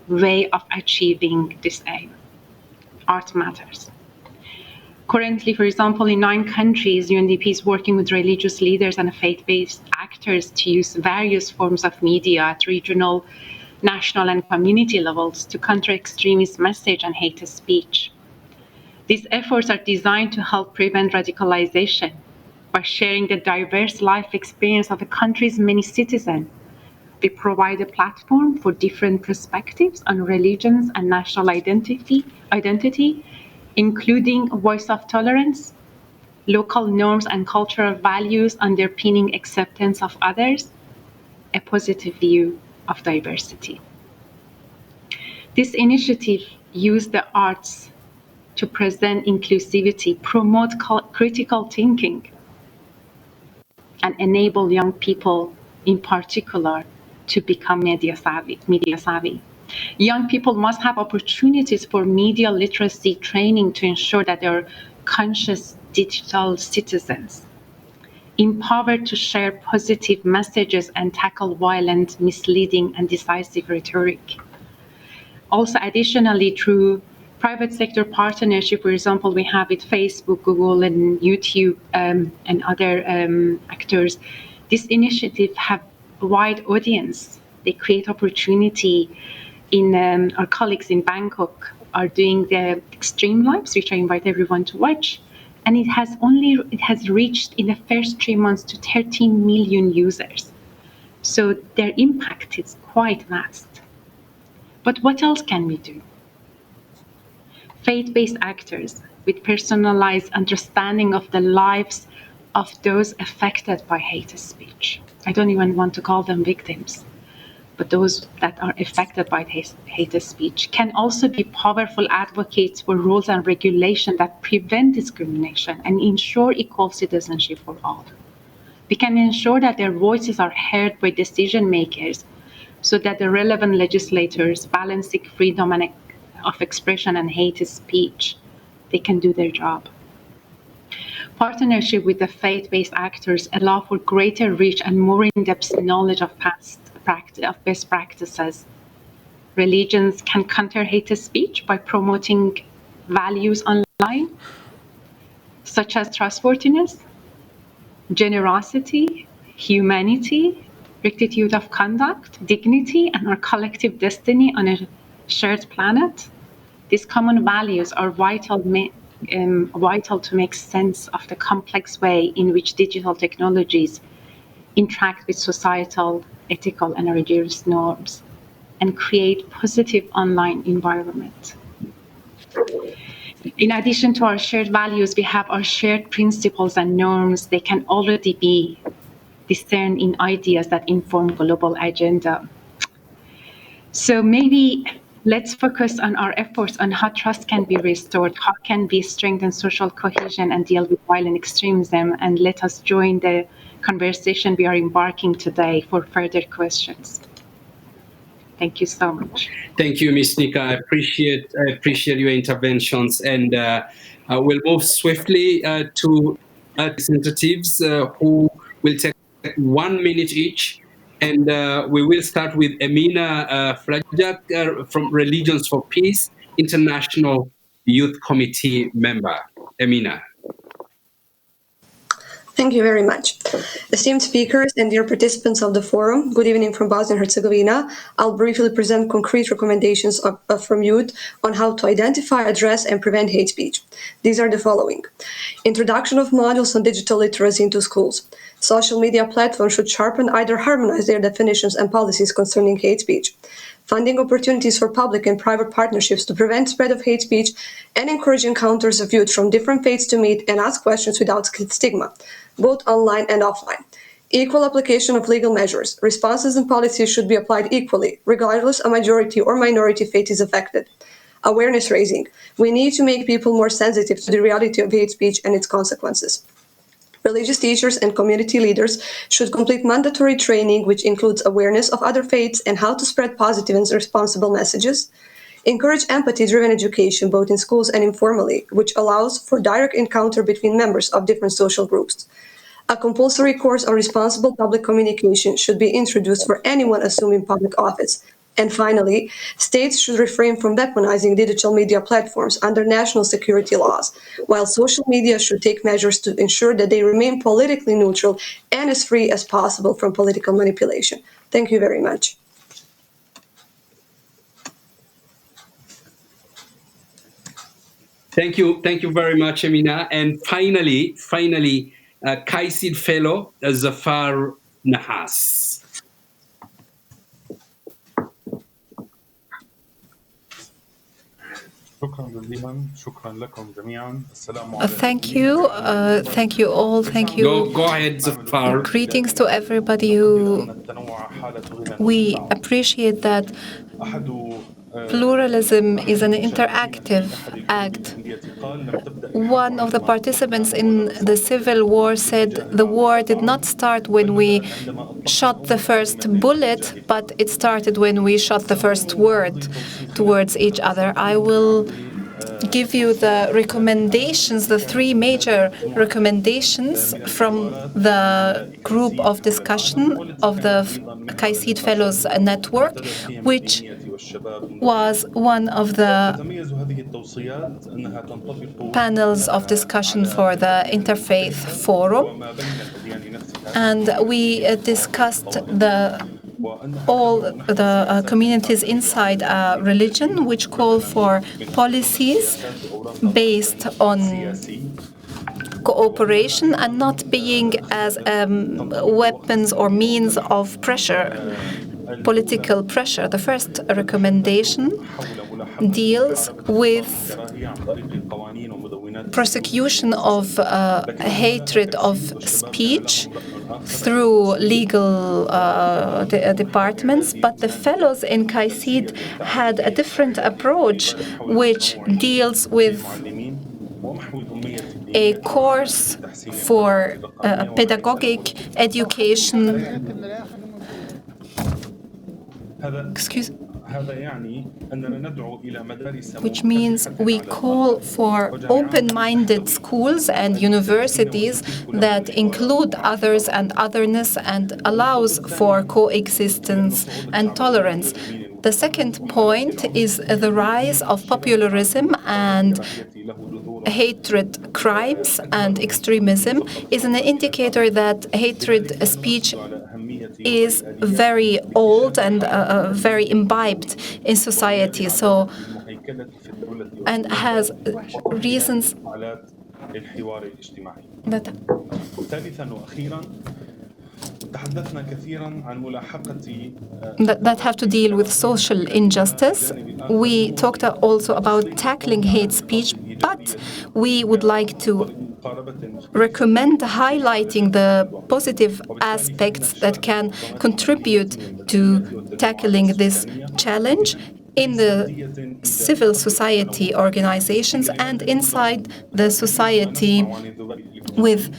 way of achieving this aim. Art matters. Currently, for example, in 9 countries, UNDP is working with religious leaders and faith-based actors to use various forms of media at regional, national, and community levels to counter extremist message and hate speech. These efforts are designed to help prevent radicalization by sharing the diverse life experience of a country's many citizens. They provide a platform for different perspectives on religions and national identity, including voice of tolerance, local norms and cultural values underpinning acceptance of others, a positive view of diversity. This initiative uses the arts to present inclusivity, promote critical thinking, and enable young people in particular to become media savvy. Young people must have opportunities for media literacy training to ensure that they are conscious digital citizens, empowered to share positive messages and tackle violent, misleading, and decisive rhetoric. Also, additionally, through private sector partnership, for example, we have with Facebook, Google, and YouTube, and other actors. This initiative have a wide audience. They create opportunity. Our colleagues in Bangkok are doing the extreme lives, which I invite everyone to watch. And it has reached in the first 3 months to 13 million users. So their impact is quite vast. But what else can we do? Faith-based actors with personalized understanding of the lives of those affected by hate speech. I don't even want to call them victims, but those that are affected by hate speech can also be powerful advocates for rules and regulation that prevent discrimination and ensure equal citizenship for all. We can ensure that their voices are heard by decision makers so that the relevant legislators balancing freedom of expression and hate speech, they can do their job. Partnership with the faith-based actors allow for greater reach and more in-depth knowledge of best practices. Religions can counter hate speech by promoting values online, such as trustworthiness, generosity, humanity, rectitude of conduct, dignity, and our collective destiny on a shared planet. These common values are vital to make sense of the complex way in which digital technologies interact with societal, ethical, and religious norms and create positive online environment. In addition to our shared values, we have our shared principles and norms. They can already be discerned in ideas that inform global agenda. So maybe let's focus on our efforts on how trust can be restored, how can we strengthen social cohesion and deal with violent extremism, and let us join the conversation we are embarking today for further questions. Thank you so much. Thank you, Ms. Nika. I appreciate your interventions, and we'll move swiftly to representatives who will take 1 minute each, and we will start with Emina Flajak from Religions for Peace International Youth Committee member. Emina. Thank you very much. Esteemed speakers and dear participants of the forum, good evening from Bosnia and Herzegovina. I'll briefly present concrete recommendations from youth on how to identify, address, and prevent hate speech. These are the following. Introduction of modules on digital literacy into schools. Social media platforms should sharpen, either harmonize their definitions and policies concerning hate speech. Funding opportunities for public and private partnerships to prevent spread of hate speech, and encourage encounters of youth from different faiths to meet and ask questions without stigma, both online and offline. Equal application of legal measures. Responses and policies should be applied equally, regardless a majority or minority faith is affected. Awareness raising. We need to make people more sensitive to the reality of hate speech and its consequences. Religious teachers and community leaders should complete mandatory training, which includes awareness of other faiths and how to spread positive and responsible messages. Encourage empathy-driven education, both in schools and informally, which allows for direct encounter between members of different social groups. A compulsory course on responsible public communication should be introduced for anyone assuming public office. And finally, states should refrain from weaponizing digital media platforms under national security laws, while social media should take measures to ensure that they remain politically neutral and as free as possible from political manipulation. Thank you very much. Thank you very much, Emina. And finally, KAICIID fellow Zafar Nahas. Thank you. Thank you all. Thank you. Go ahead, Zafar. Greetings to everybody we appreciate that pluralism is an interactive act. One of the participants in the civil war said the war did not start when we shot the first bullet, but it started when we shot the first word towards each other. I will give you the recommendations, the three major recommendations from the group of discussion of the KAICIID Fellows Network, which was one of the panels of discussion for the Interfaith Forum. And we discussed all the communities inside religion, which call for policies based on cooperation and not being as weapons or means of pressure, political pressure. The first recommendation deals with prosecution of hatred of speech through legal departments, but the fellows in KAICIID had a different approach, which deals with a course for pedagogic education. which means we call for open-minded schools and universities that include others and otherness and allows for coexistence and tolerance. The second point is the rise of popularism and hatred crimes and extremism is an indicator that hatred speech is very old and very imbibed in society, so and has reasons that have to deal with social injustice. We talked also about tackling hate speech, but we would like to recommend highlighting the positive aspects that can contribute to tackling this challenge in the civil society organizations and inside the society with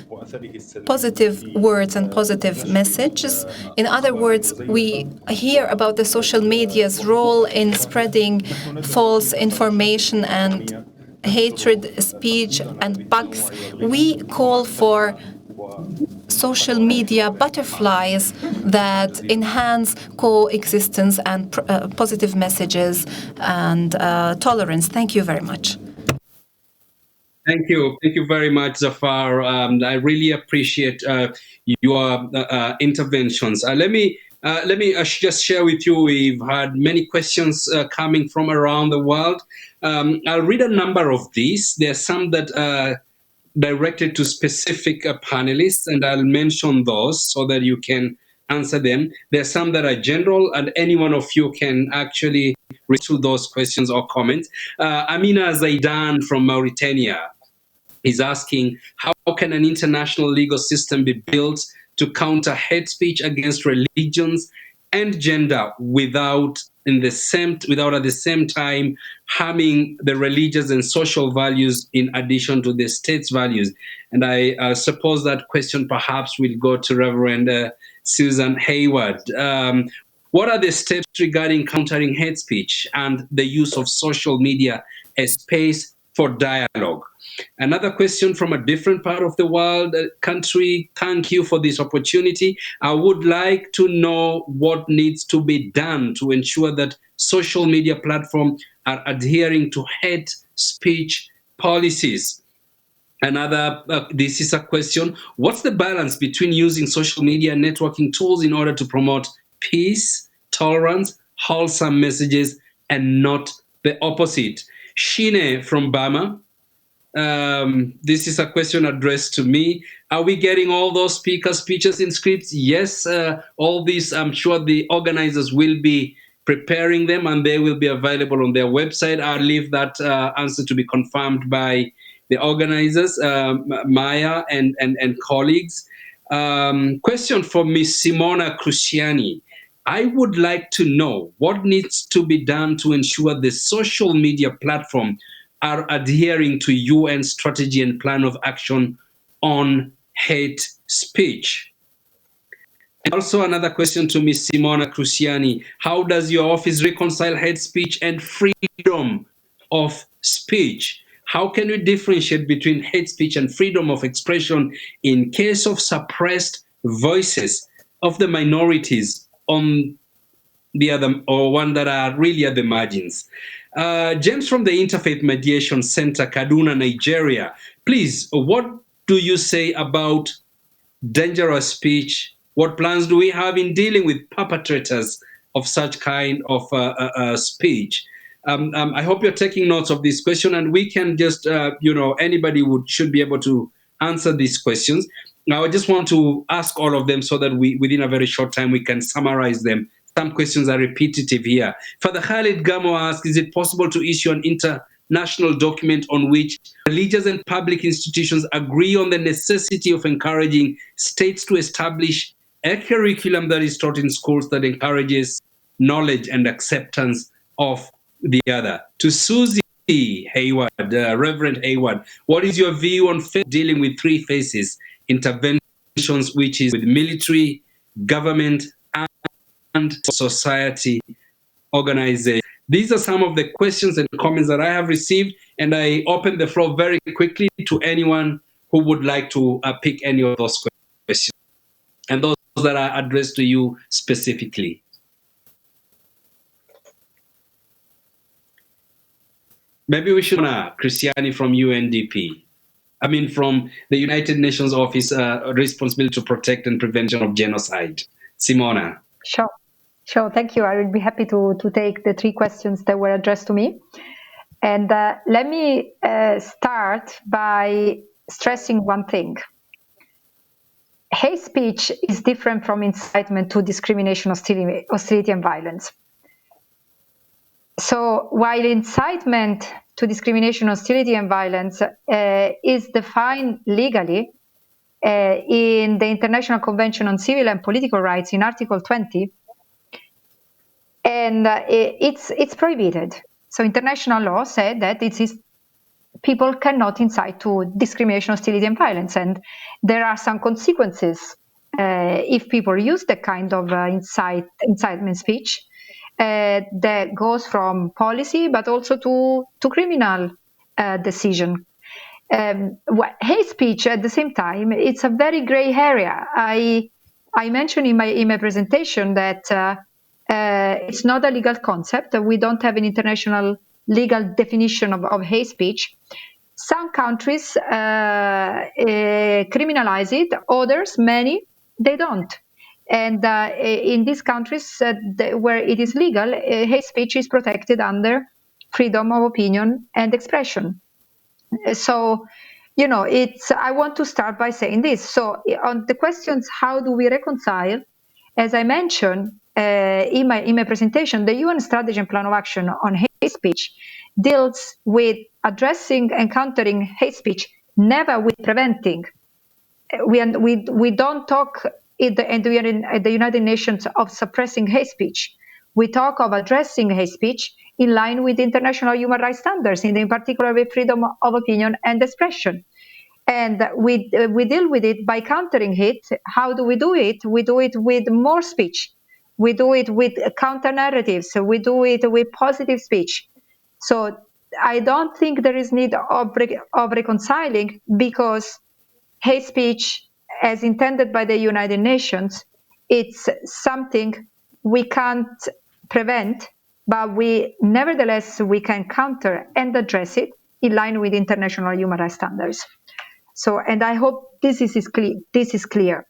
positive words and positive messages. In other words, we hear about the social media's role in spreading false information and hatred speech and bugs. We call for social media butterflies that enhance coexistence and positive messages and tolerance. Thank you very much. Thank you. Thank you very much, Zafar. I really appreciate your interventions. Let me just share with you, we've had many questions coming from around the world. I'll read a number of these. There are some that are directed to specific panelists, and I'll mention those so that you can answer them. There are some that are general, and any one of you can actually read through those questions or comments. Amina Zaidan from Mauritania is asking, how can an international legal system be built to counter hate speech against religions and gender without at the same time harming the religious and social values in addition to the state's values? And I suppose that question perhaps will go to Reverend Susan Hayward. What are the steps regarding countering hate speech and the use of social media as space for dialogue? Another question from a different part of the world, country, thank you for this opportunity. I would like to know what needs to be done to ensure that social media platforms are adhering to hate speech policies. Another, this is a question, what's the balance between using social media and networking tools in order to promote peace, tolerance, wholesome messages, and not the opposite? Shine from Bama. This is a question addressed to me. Are we getting all those speeches in scripts? Yes, all these, I'm sure the organizers will be preparing them and they will be available on their website. I'll leave that answer to be confirmed by the organizers, Maya and colleagues. Question for Ms. Simona Cruciani. I would like to know what needs to be done to ensure the social media platform are adhering to UN strategy and plan of action on hate speech. And also another question to Ms. Simona Cruciani. How does your office reconcile hate speech and freedom of speech? How can we differentiate between hate speech and freedom of expression in case of suppressed voices of the minorities on the other, or one that are really at the margins? James from the Interfaith Mediation Center, Kaduna, Nigeria. Please, what do you say about dangerous speech? What plans do we have in dealing with perpetrators of such kind of speech? I hope you're taking notes of this question, and we can just, anybody should be able to answer these questions. Now, I just want to ask all of them so that within a very short time, we can summarize them. Some questions are repetitive here. Father Khalid Gamo asks, is it possible to issue an international document on which religious and public institutions agree on the necessity of encouraging states to establish a curriculum that is taught in schools that encourages knowledge and acceptance of the other? To Susie Hayward, Reverend Hayward, what is your view on dealing with three phases interventions, which is with military, government, and society organization. These are some of the questions and comments that I have received, and I open the floor very quickly to anyone who would like to pick any of those questions, and those that are addressed to you specifically. Maybe we should Christiani from UNDP. I mean, from the United Nations Office responsible to protect and prevention of genocide. Simona. Sure. Thank you. I would be happy to take the three questions that were addressed to me. And let me start by stressing one thing. Hate speech is different from incitement to discrimination, hostility, and violence. So while incitement to discrimination, hostility, and violence is defined legally in the International Convention on Civil and Political Rights in Article 20, and it's prohibited. So international law said that people cannot incite to discrimination, hostility, and violence, and there are some consequences if people use that kind of incitement speech that goes from policy, but also to criminal decision. Hate speech, at the same time, it's a very gray area. I mentioned in my presentation that it's not a legal concept. We don't have an international legal definition of hate speech. Some countries criminalize it, others, many, they don't. And in these countries where it is legal, hate speech is protected under freedom of opinion and expression. So, I want to start by saying this. So on the questions, how do we reconcile? As I mentioned in my presentation, the UN Strategy and Plan of Action on Hate Speech deals with addressing and countering hate speech, never with preventing. We don't talk at the United Nations of suppressing hate speech. We talk of addressing hate speech in line with international human rights standards, in particular with freedom of opinion and expression. And we deal with it by countering it. How do we do it? We do it with more speech. We do it with counter narratives. We do it with positive speech. So I don't think there is need of reconciling, because hate speech, as intended by the United Nations, it's something we can't prevent, but nevertheless we can counter and address it in line with international human rights standards. So, and I hope this is clear.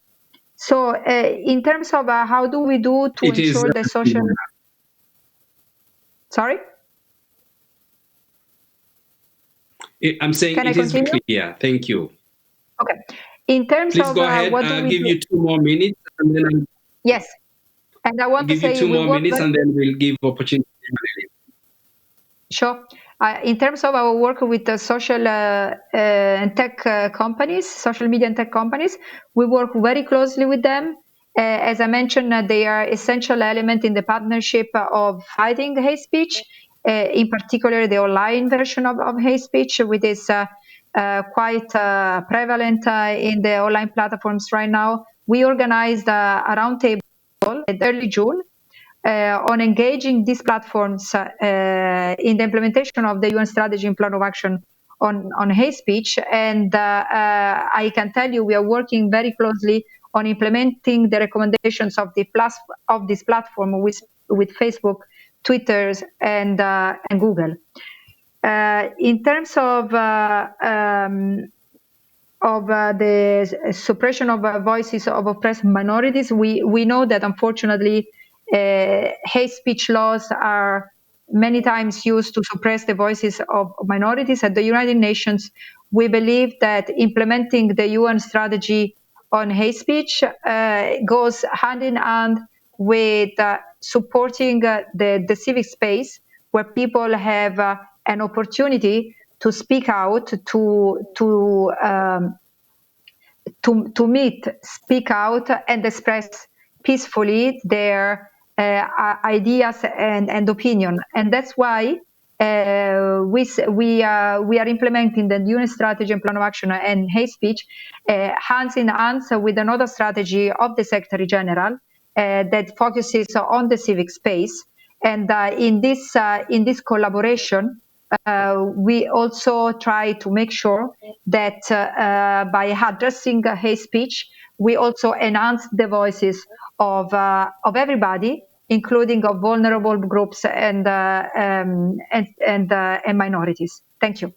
So, in terms of how do we do to ensure the social... Sorry? I'm saying it is clear. Thank you. Okay. In terms Please of go ahead. I'll give you 2 more minutes, and then yes. And I want to say, give you 2 more minutes, and then we'll give opportunity. Sure. In terms of our work with the social and tech companies, social media and tech companies, we work very closely with them. As I mentioned, they are essential element in the partnership of fighting hate speech, in particular the online version of hate speech, which is quite prevalent in the online platforms right now. We organized a roundtable in early June on engaging these platforms in the implementation of the UN Strategy and Plan of Action on hate speech. And I can tell you we are working very closely on implementing the recommendations of this platform with Facebook, Twitter, and Google. In terms of the suppression of voices of oppressed minorities, we know that unfortunately hate speech laws are many times used to suppress the voices of minorities. At the United Nations, we believe that implementing the UN strategy on hate speech goes hand in hand with supporting the civic space, where people have an opportunity to speak out, to meet, speak out, and express peacefully their ideas and opinion. And that's why we are implementing the UN strategy and plan of action and hate speech hands in hands with another strategy of the Secretary General that focuses on the civic space. And in this collaboration, we also try to make sure that by addressing hate speech, we also enhance the voices of everybody, including of vulnerable groups and minorities. Thank you.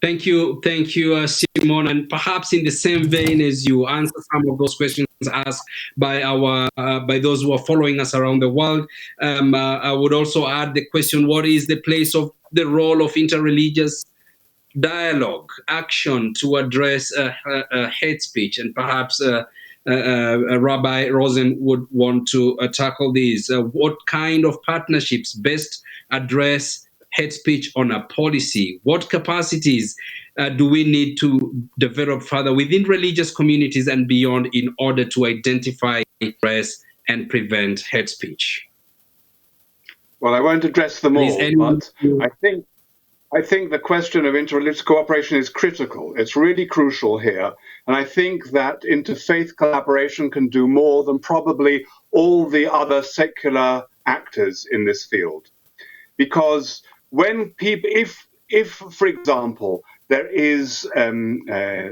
Thank you, Simone. And perhaps in the same vein as you answer some of those questions asked by by those who are following us around the world, I would also add the question: what is the place of the role of interreligious dialogue, action to address hate speech? And perhaps Rabbi Rosen would want to tackle these. What kind of partnerships best address hate speech on a policy? What capacities do we need to develop further within religious communities and beyond in order to identify, address, and prevent hate speech? Well, I won't address them all, but I think the question of interreligious cooperation is critical. It's really crucial here. And I think that interfaith collaboration can do more than probably all the other secular actors in this field. Because when people, if for example, there is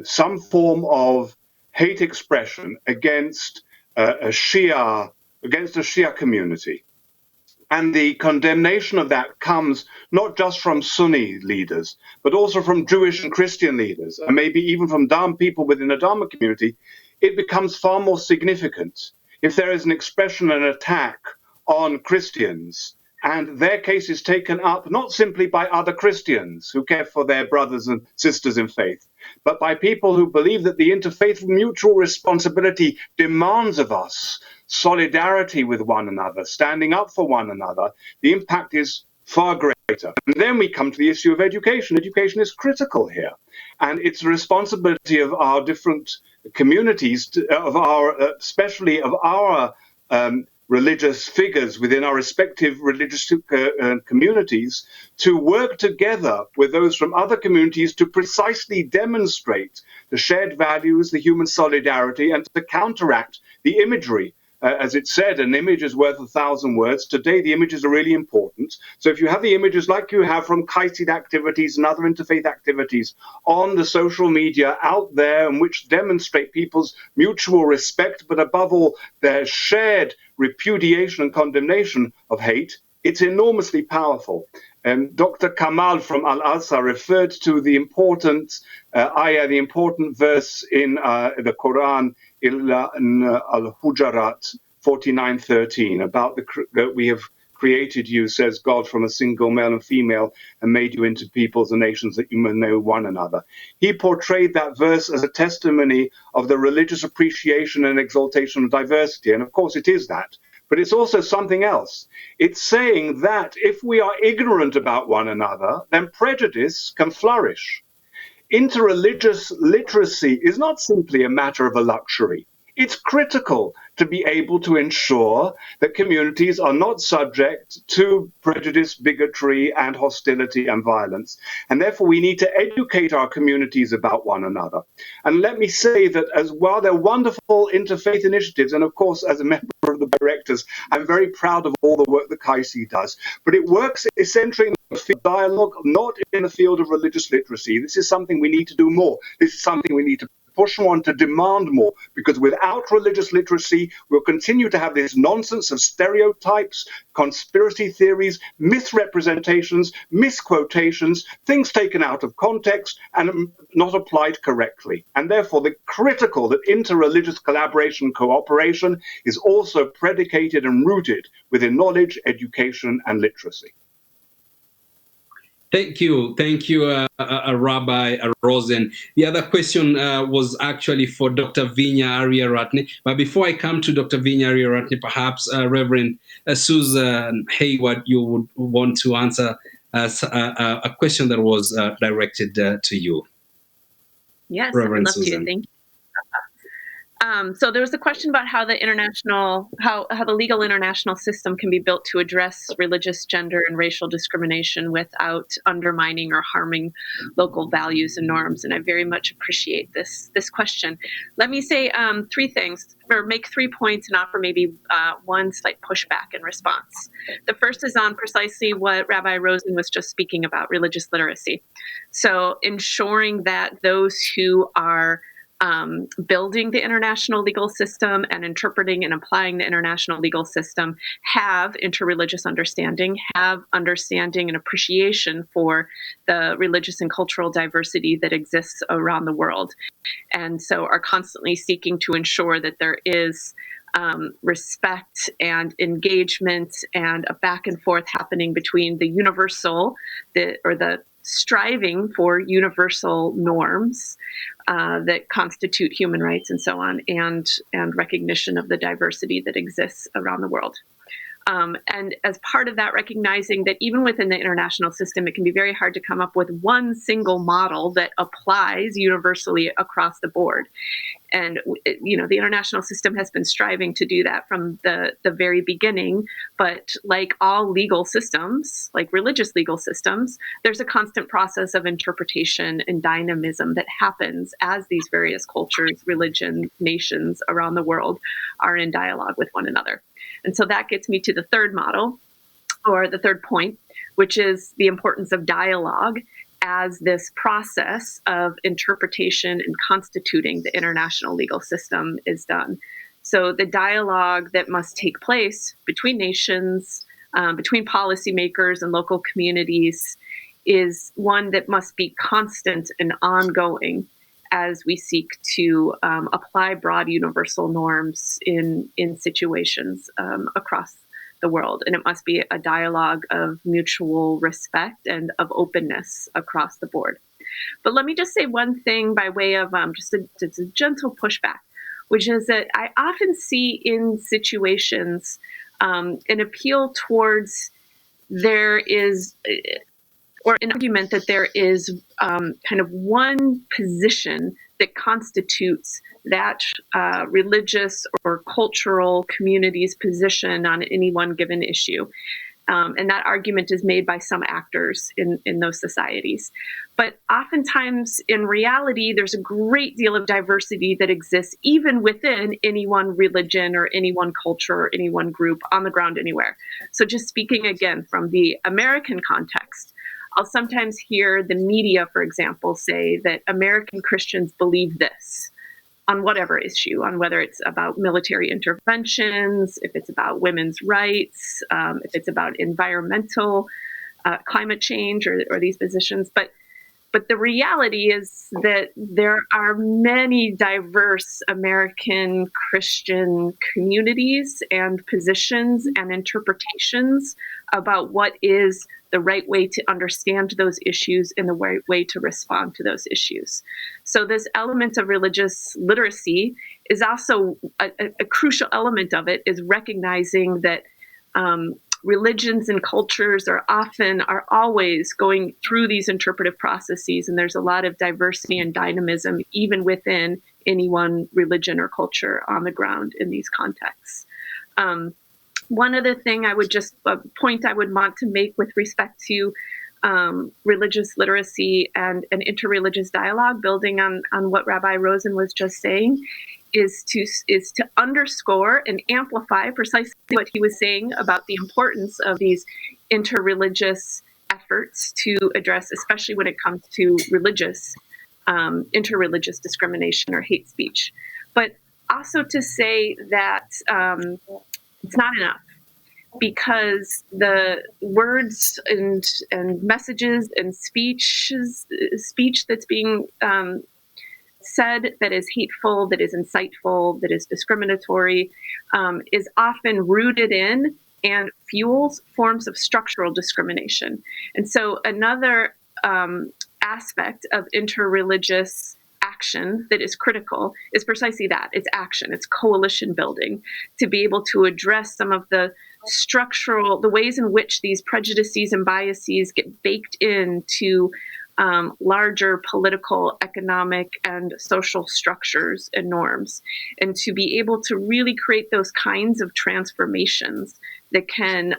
some form of hate expression against a Shia community, and the condemnation of that comes not just from Sunni leaders, but also from Jewish and Christian leaders, and maybe even from people within the Dharma community, it becomes far more significant if there is an expression, an attack on Christians, and their case is taken up not simply by other Christians who care for their brothers and sisters in faith, but by people who believe that the interfaith mutual responsibility demands of us solidarity with one another, standing up for one another. The impact is far greater. And then we come to the issue of education. Education is critical here. And it's the responsibility of our different communities, especially of our religious figures within our respective religious communities, to work together with those from other communities to precisely demonstrate the shared values, the human solidarity, and to counteract the imagery. As it said, an image is worth 1,000 words. Today, the images are really important. So if you have the images like you have from KAICIID activities and other interfaith activities on the social media out there, and which demonstrate people's mutual respect, but above all, their shared repudiation and condemnation of hate, it's enormously powerful. Dr. Kamal from Al-Azhar referred to the important ayah, the important verse in the Quran, Al-Hujarat 49:13, about that we have created you, says God, from a single male and female, and made you into peoples and nations that you may know one another. He portrayed that verse as a testimony of the religious appreciation and exaltation of diversity, and of course it is that. But it's also something else. It's saying that if we are ignorant about one another, then prejudice can flourish. Interreligious literacy is not simply a matter of a luxury. It's critical to be able to ensure that communities are not subject to prejudice, bigotry, and hostility and violence. And therefore, we need to educate our communities about one another. And let me say that as while they're wonderful interfaith initiatives, and of course, as a member of the directors, I'm very proud of all the work that KAICIID does, but it works essentially in the field of dialogue, not in the field of religious literacy. This is something we need to do more. This is something we need to push on, to demand more, because without religious literacy, we'll continue to have this nonsense of stereotypes, conspiracy theories, misrepresentations, misquotations, things taken out of context and not applied correctly. And therefore, the critical that interreligious collaboration, cooperation is also predicated and rooted within knowledge, education, and literacy. Thank you, Rabbi Rosen. The other question was actually for Dr. Vinya Ariaratne. But before I come to Dr. Vinya Ariaratne, perhaps Reverend Susan Hayward, you would want to answer a question that was directed to you. Yes, Reverend I'd love Susan. to. Thank you. So there was a question about how the legal international system can be built to address religious, gender, and racial discrimination without undermining or harming local values and norms. And I very much appreciate this question. Let me say three things, or make 3 points and offer maybe one slight pushback in response. The first is on precisely what Rabbi Rosen was just speaking about, religious literacy. So ensuring that those who are building the international legal system and interpreting and applying the international legal system have interreligious understanding, have understanding and appreciation for the religious and cultural diversity that exists around the world. And so are constantly seeking to ensure that there is respect and engagement and a back and forth happening between the universal, the striving for universal norms that constitute human rights and so on, and recognition of the diversity that exists around the world. And as part of that, recognizing that even within the international system, it can be very hard to come up with one single model that applies universally across the board. And, the international system has been striving to do that from the very beginning. But like all legal systems, like religious legal systems, there's a constant process of interpretation and dynamism that happens as these various cultures, religions, nations around the world are in dialogue with one another. And so that gets me to the third model, or the third point, which is the importance of dialogue as this process of interpretation and constituting the international legal system is done. So the dialogue that must take place between nations, between policymakers and local communities, is one that must be constant and ongoing as we seek to apply broad universal norms in situations across the world. And it must be a dialogue of mutual respect and of openness across the board. But let me just say one thing by way of just a gentle pushback, which is that I often see in situations an appeal towards there is, or an argument that there is kind of one position that constitutes that religious or cultural community's position on any one given issue. And that argument is made by some actors in those societies. But oftentimes, in reality, there's a great deal of diversity that exists even within any one religion or any one culture or any one group on the ground anywhere. So just speaking again from the American context, I'll sometimes hear the media, for example, say that American Christians believe this on whatever issue, on whether it's about military interventions, if it's about women's rights, if it's about environmental climate change or these positions. But the reality is that there are many diverse American Christian communities and positions and interpretations about what is the right way to understand those issues and the right way to respond to those issues. So this element of religious literacy is also a crucial element of it, is recognizing that religions and cultures are always going through these interpretive processes, and there's a lot of diversity and dynamism even within any one religion or culture on the ground in these contexts. One other thing I would just point I would want to make with respect to religious literacy and interreligious dialogue, building on what Rabbi Rosen was just saying, is to underscore and amplify precisely what he was saying about the importance of these interreligious efforts to address, especially when it comes to interreligious discrimination or hate speech. But also to say that it's not enough, because the words and messages and speech that's being said that is hateful, that is insightful, that is discriminatory, is often rooted in and fuels forms of structural discrimination. And so another aspect of interreligious action that is critical is precisely that. It's action, it's coalition building, to be able to address some of the ways in which these prejudices and biases get baked into larger political, economic, and social structures and norms, and to be able to really create those kinds of transformations that can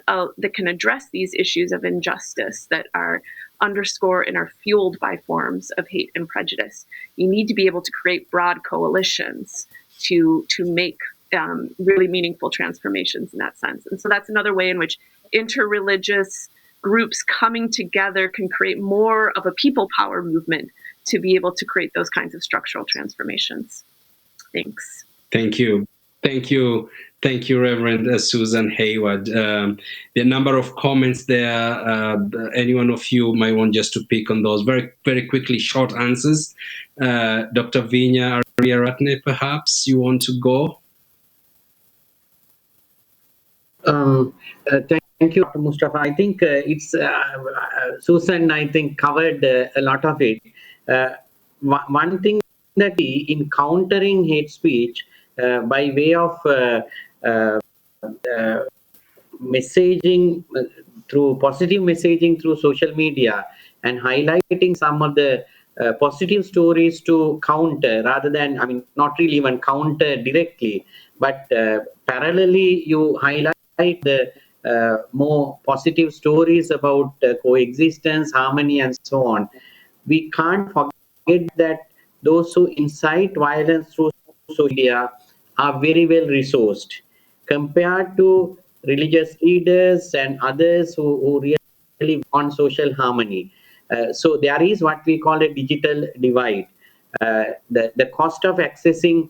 address these issues of injustice that are underscore and are fueled by forms of hate and prejudice. You need to be able to create broad coalitions to make really meaningful transformations in that sense. And so that's another way in which interreligious groups coming together can create more of a people power movement to be able to create those kinds of structural transformations. Thanks. Thank you. Thank you. Thank you, Reverend Susan Hayward. The number of comments there, any one of you might want just to pick on those very, very quickly, short answers. Dr. Vinya Ariaratne, perhaps you want to go? Thank you, Dr. Mustafa. I think Susan, I think, covered a lot of it. One thing that in countering hate speech by way of messaging through positive messaging through social media and highlighting some of the positive stories to counter rather than, I mean, not really even counter directly, but parallelly you highlight the more positive stories about coexistence, harmony, and so on. We can't forget that those who incite violence through social media are very well resourced compared to religious leaders and others who really want social harmony. So there is what we call a digital divide. The cost of accessing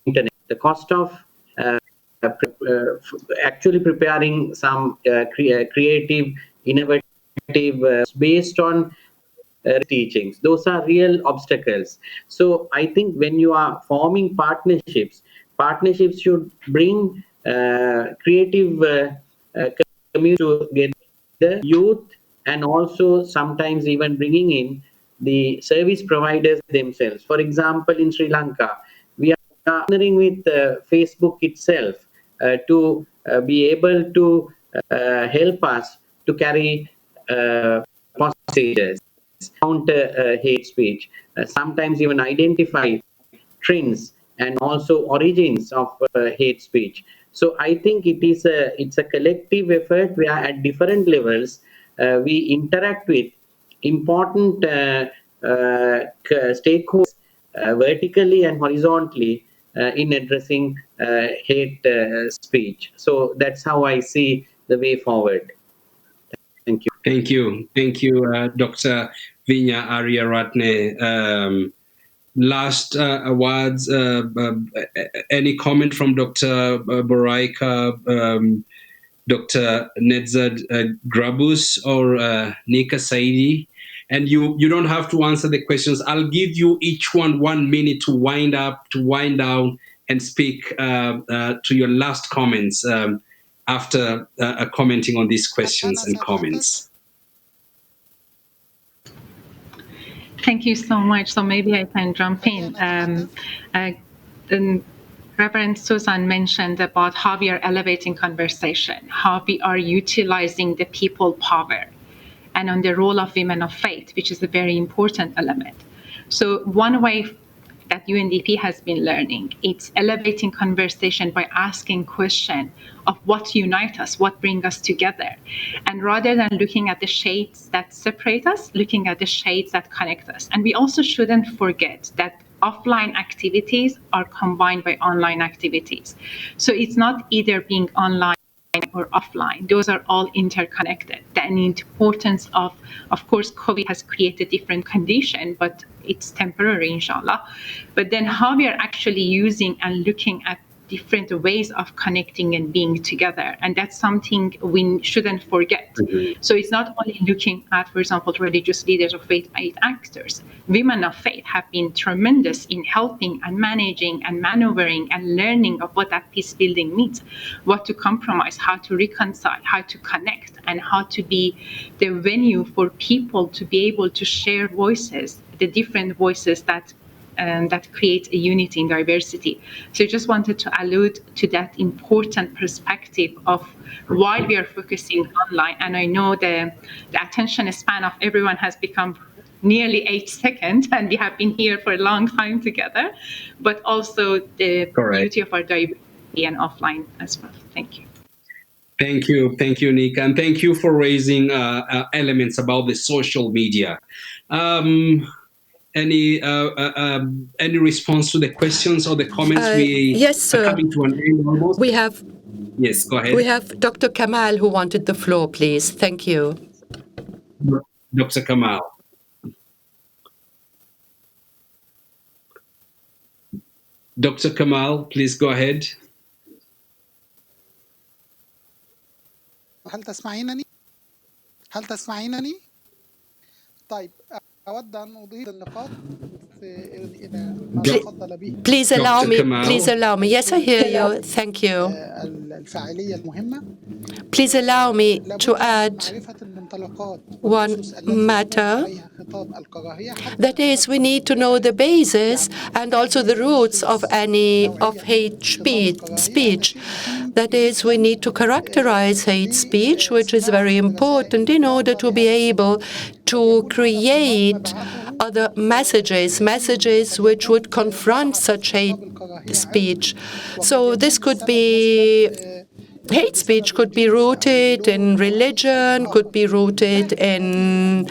internet, the cost of actually preparing some creative, innovative based on teachings. Those are real obstacles. So I think when you are forming partnerships should bring creative community together, youth, and also sometimes even bringing in the service providers themselves. For example, in Sri Lanka, we are partnering with Facebook itself to be able to help us to carry messages, counter hate speech, sometimes even identify trends and also origins of hate speech. So I think it's a collective effort where at different levels we interact with important stakeholders vertically and horizontally in addressing hate speech. So that's how I see the way forward. Thank you. Thank you. Thank you, Dr. Vinya Ariaratne. Last words, any comment from Dr. Boraika, Dr. Nedzad Grabus, or Nika Saidi? And you don't have to answer the questions. I'll give you each 1 minute to wind up, to wind down, and speak to your last comments after commenting on these questions and comments. Thank you so much. So maybe I can jump in. Reverend Susan mentioned about how we are elevating conversation, how we are utilizing the people power, and on the role of women of faith, which is a very important element. So one way that UNDP has been learning, it's elevating conversation by asking question of what unite us, what bring us together. And rather than looking at the shades that separate us, looking at the shades that connect us. And we also shouldn't forget that offline activities are combined by online activities. So it's not either being online or offline. Those are all interconnected. The importance of course, COVID has created different conditions, but it's temporary, inshallah. But then how we are actually using and looking at different ways of connecting and being together. And that's something we shouldn't forget. Mm-hmm. So it's not only looking at, for example, religious leaders or faith-based actors. Women of faith have been tremendous in helping and managing and maneuvering and learning of what that peace building means, what to compromise, how to reconcile, how to connect, and how to be the venue for people to be able to share voices, the different voices that create a unity in diversity. So I just wanted to allude to that important perspective of why we are focusing online. And I know the attention span of everyone has become nearly 8 seconds, and we have been here for a long time together, but also the beauty of our diversity and offline as well. Thank you. Thank you, Nick, and thank you for raising elements about the social media. Any response to the questions or the comments? Yes, are coming to an end almost. Yes, go ahead. We have Dr. Kamal who wanted the floor, please. Thank you. Dr. Kamal. Dr. Kamal, please go ahead. هل تسمعينني؟ طيب أود أن أضيف النقاط إلى ما تفضل به. Please allow me. Yes, I hear you. Thank you. الفاعلية المهمة. Please allow me to add one matter. That is, we need to know the basis and also the roots of hate speech. That is, we need to characterize hate speech, which is very important in order to be able to create other messages which would confront such hate speech. So this could be hate speech could be rooted in religion, could be rooted in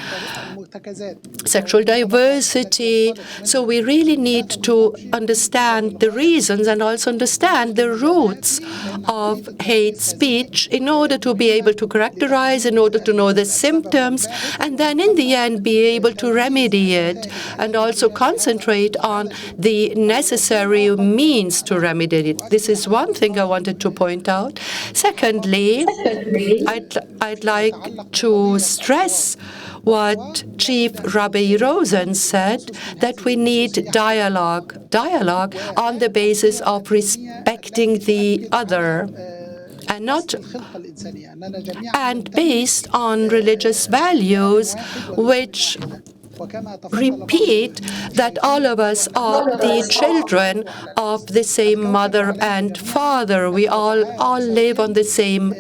sexual diversity. So we really need to understand the reasons and also understand the roots of hate speech in order to be able to characterize, in order to know the symptoms, and then in the end be able to remedy it and also concentrate on the necessary means to remedy it. This is one thing I wanted to point out. Secondly, I'd like to stress what Chief Rabbi Rosen said, that we need dialogue on the basis of respecting the other and based on religious values which repeat that all of us are the children of the same mother and father. We all live on the same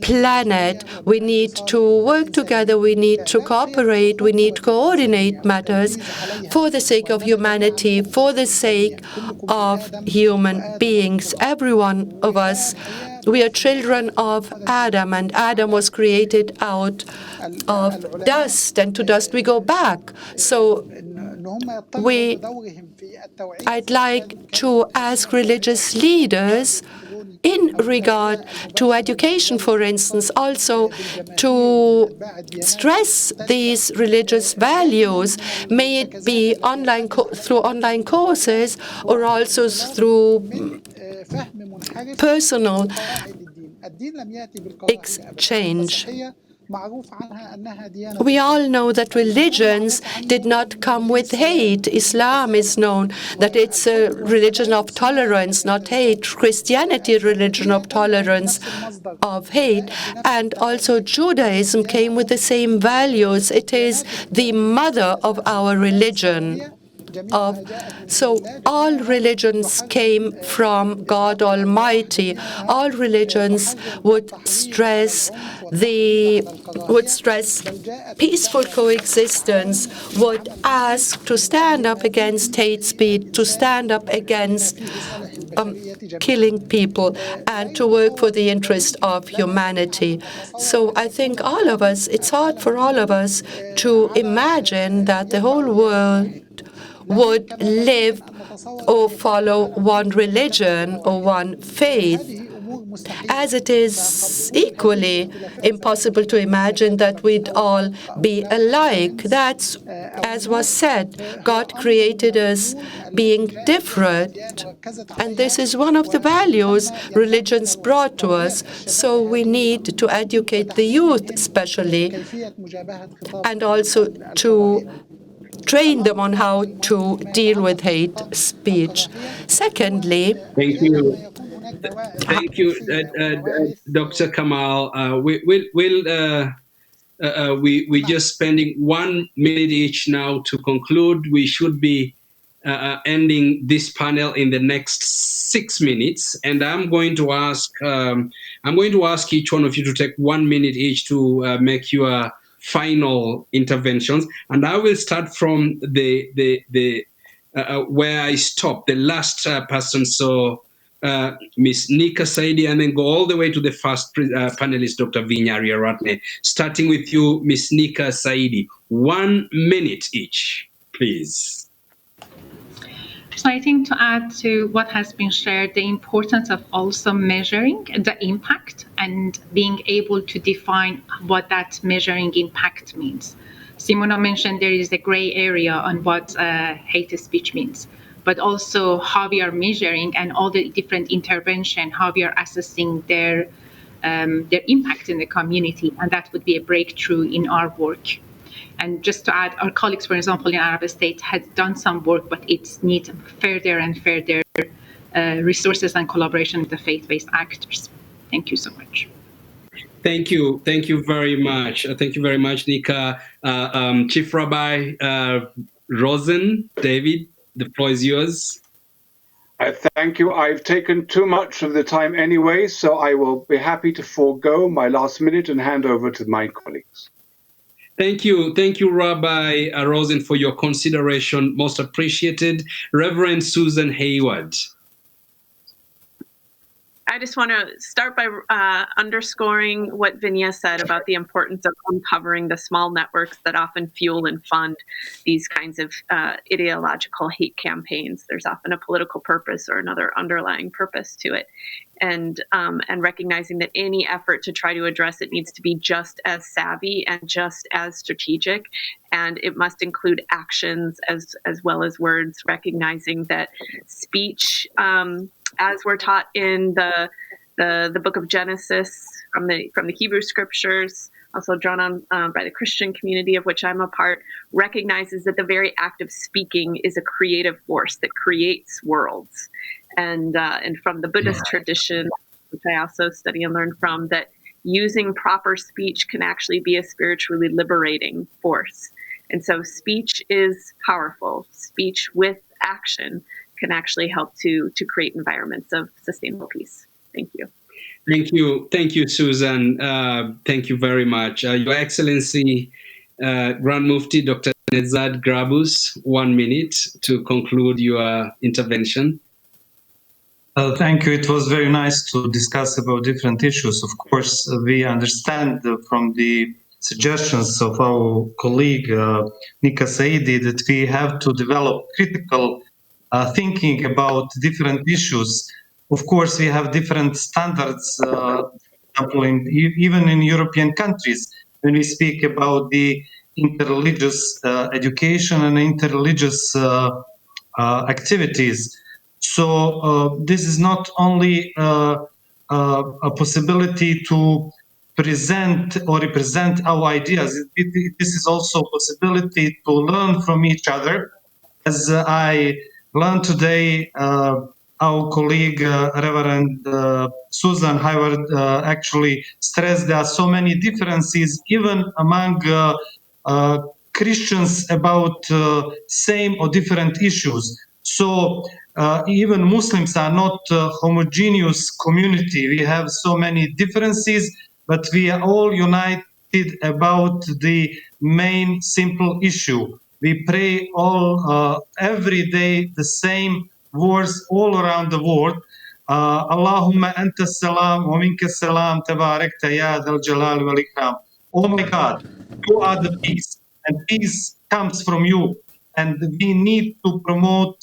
planet. We need to work together, we need to cooperate, we need to coordinate matters for the sake of humanity, for the sake of human beings. Every one of us, we are children of Adam, and Adam was created out of dust, and to dust we go back. So I'd like to ask religious leaders in regard to education, for instance, also to stress these religious values, may it be through online courses or also through personal exchange. We all know that religions did not come with hate. Islam is known that it's a religion of tolerance, not hate. Christianity, a religion of tolerance, of hate. And also Judaism came with the same values. It is the mother of our religion. So all religions came from God Almighty. All religions would stress peaceful coexistence, would ask to stand up against hate speech, to stand up against killing people, and to work for the interest of humanity. So I think all of us, it's hard for all of us to imagine that the whole world would live or follow one religion or one faith, as it is equally impossible to imagine that we'd all be alike. That's, as was said, God created us being different, and this is one of the values religions brought to us. So we need to educate the youth especially, and also to train them on how to deal with hate speech. Secondly, thank you, Dr. Kamal. We're just spending 1 minute each now to conclude. We should be ending this panel in the next 6 minutes, and I'm going to ask each one of you to take 1 minute each to make your final interventions, and I will start from the where I stopped. The last person, so Miss Nika Saidi, and then go all the way to the first panelist, Dr. Vinyari Aratne. Starting with you, Miss Nika Saidi. 1 minute each, please. So I think to add to what has been shared, the importance of also measuring the impact and being able to define what that measuring impact means. Simona mentioned there is a gray area on what hate speech means, but also how we are measuring and all the different intervention, how we are assessing their impact in the community, and that would be a breakthrough in our work. And just to add, our colleagues, for example, in Arab states had done some work, but it needs further and further resources and collaboration with the faith-based actors. Thank you so much. Thank you. Thank you very much. Thank you very much, Nika. Chief Rabbi Rosen, David, the floor is yours. Thank you. I've taken too much of the time anyway, so I will be happy to forego my last minute and hand over to my colleagues. Thank you, Rabbi Rosen, for your consideration. Most appreciated. Reverend Susan Hayward. I just want to start by underscoring what Vinya said about the importance of uncovering the small networks that often fuel and fund these kinds of ideological hate campaigns. There's often a political purpose or another underlying purpose to it. And recognizing that any effort to try to address it needs to be just as savvy and just as strategic, and it must include actions as well as words. Recognizing that speech, as we're taught in the book of Genesis from the Hebrew scriptures, also drawn on by the Christian community of which I'm a part, recognizes that the very act of speaking is a creative force that creates worlds. And from the Buddhist tradition, which I also study and learn from, that using proper speech can actually be a spiritually liberating force. And so speech is powerful. Speech with action can actually help to create environments of sustainable peace. Thank you. Thank you, Susan. Thank you very much. Your Excellency, Grand Mufti Dr. Nezad Grabus, 1 minute to conclude your intervention. Thank you. It was very nice to discuss about different issues. Of course, we understand from the suggestions of our colleague Nika Saidi that we have to develop critical thinking about different issues. Of course, we have different standards, even in European countries, when we speak about the interreligious education and interreligious activities. So this is not only a possibility to present or represent our ideas. This is also a possibility to learn from each other. As I learned today, our colleague Reverend Susan Hayward actually stressed there are so many differences even among Christians about same or different issues. So even Muslims are not a homogeneous community. We have so many differences, but we are all united about the main simple issue. We pray all every day the same words all around the world. Allahumma anta salam wa minka salam tabarakta ya dhal jalal wal ikram. Oh my God, you are the peace, and peace comes from you. And we need to promote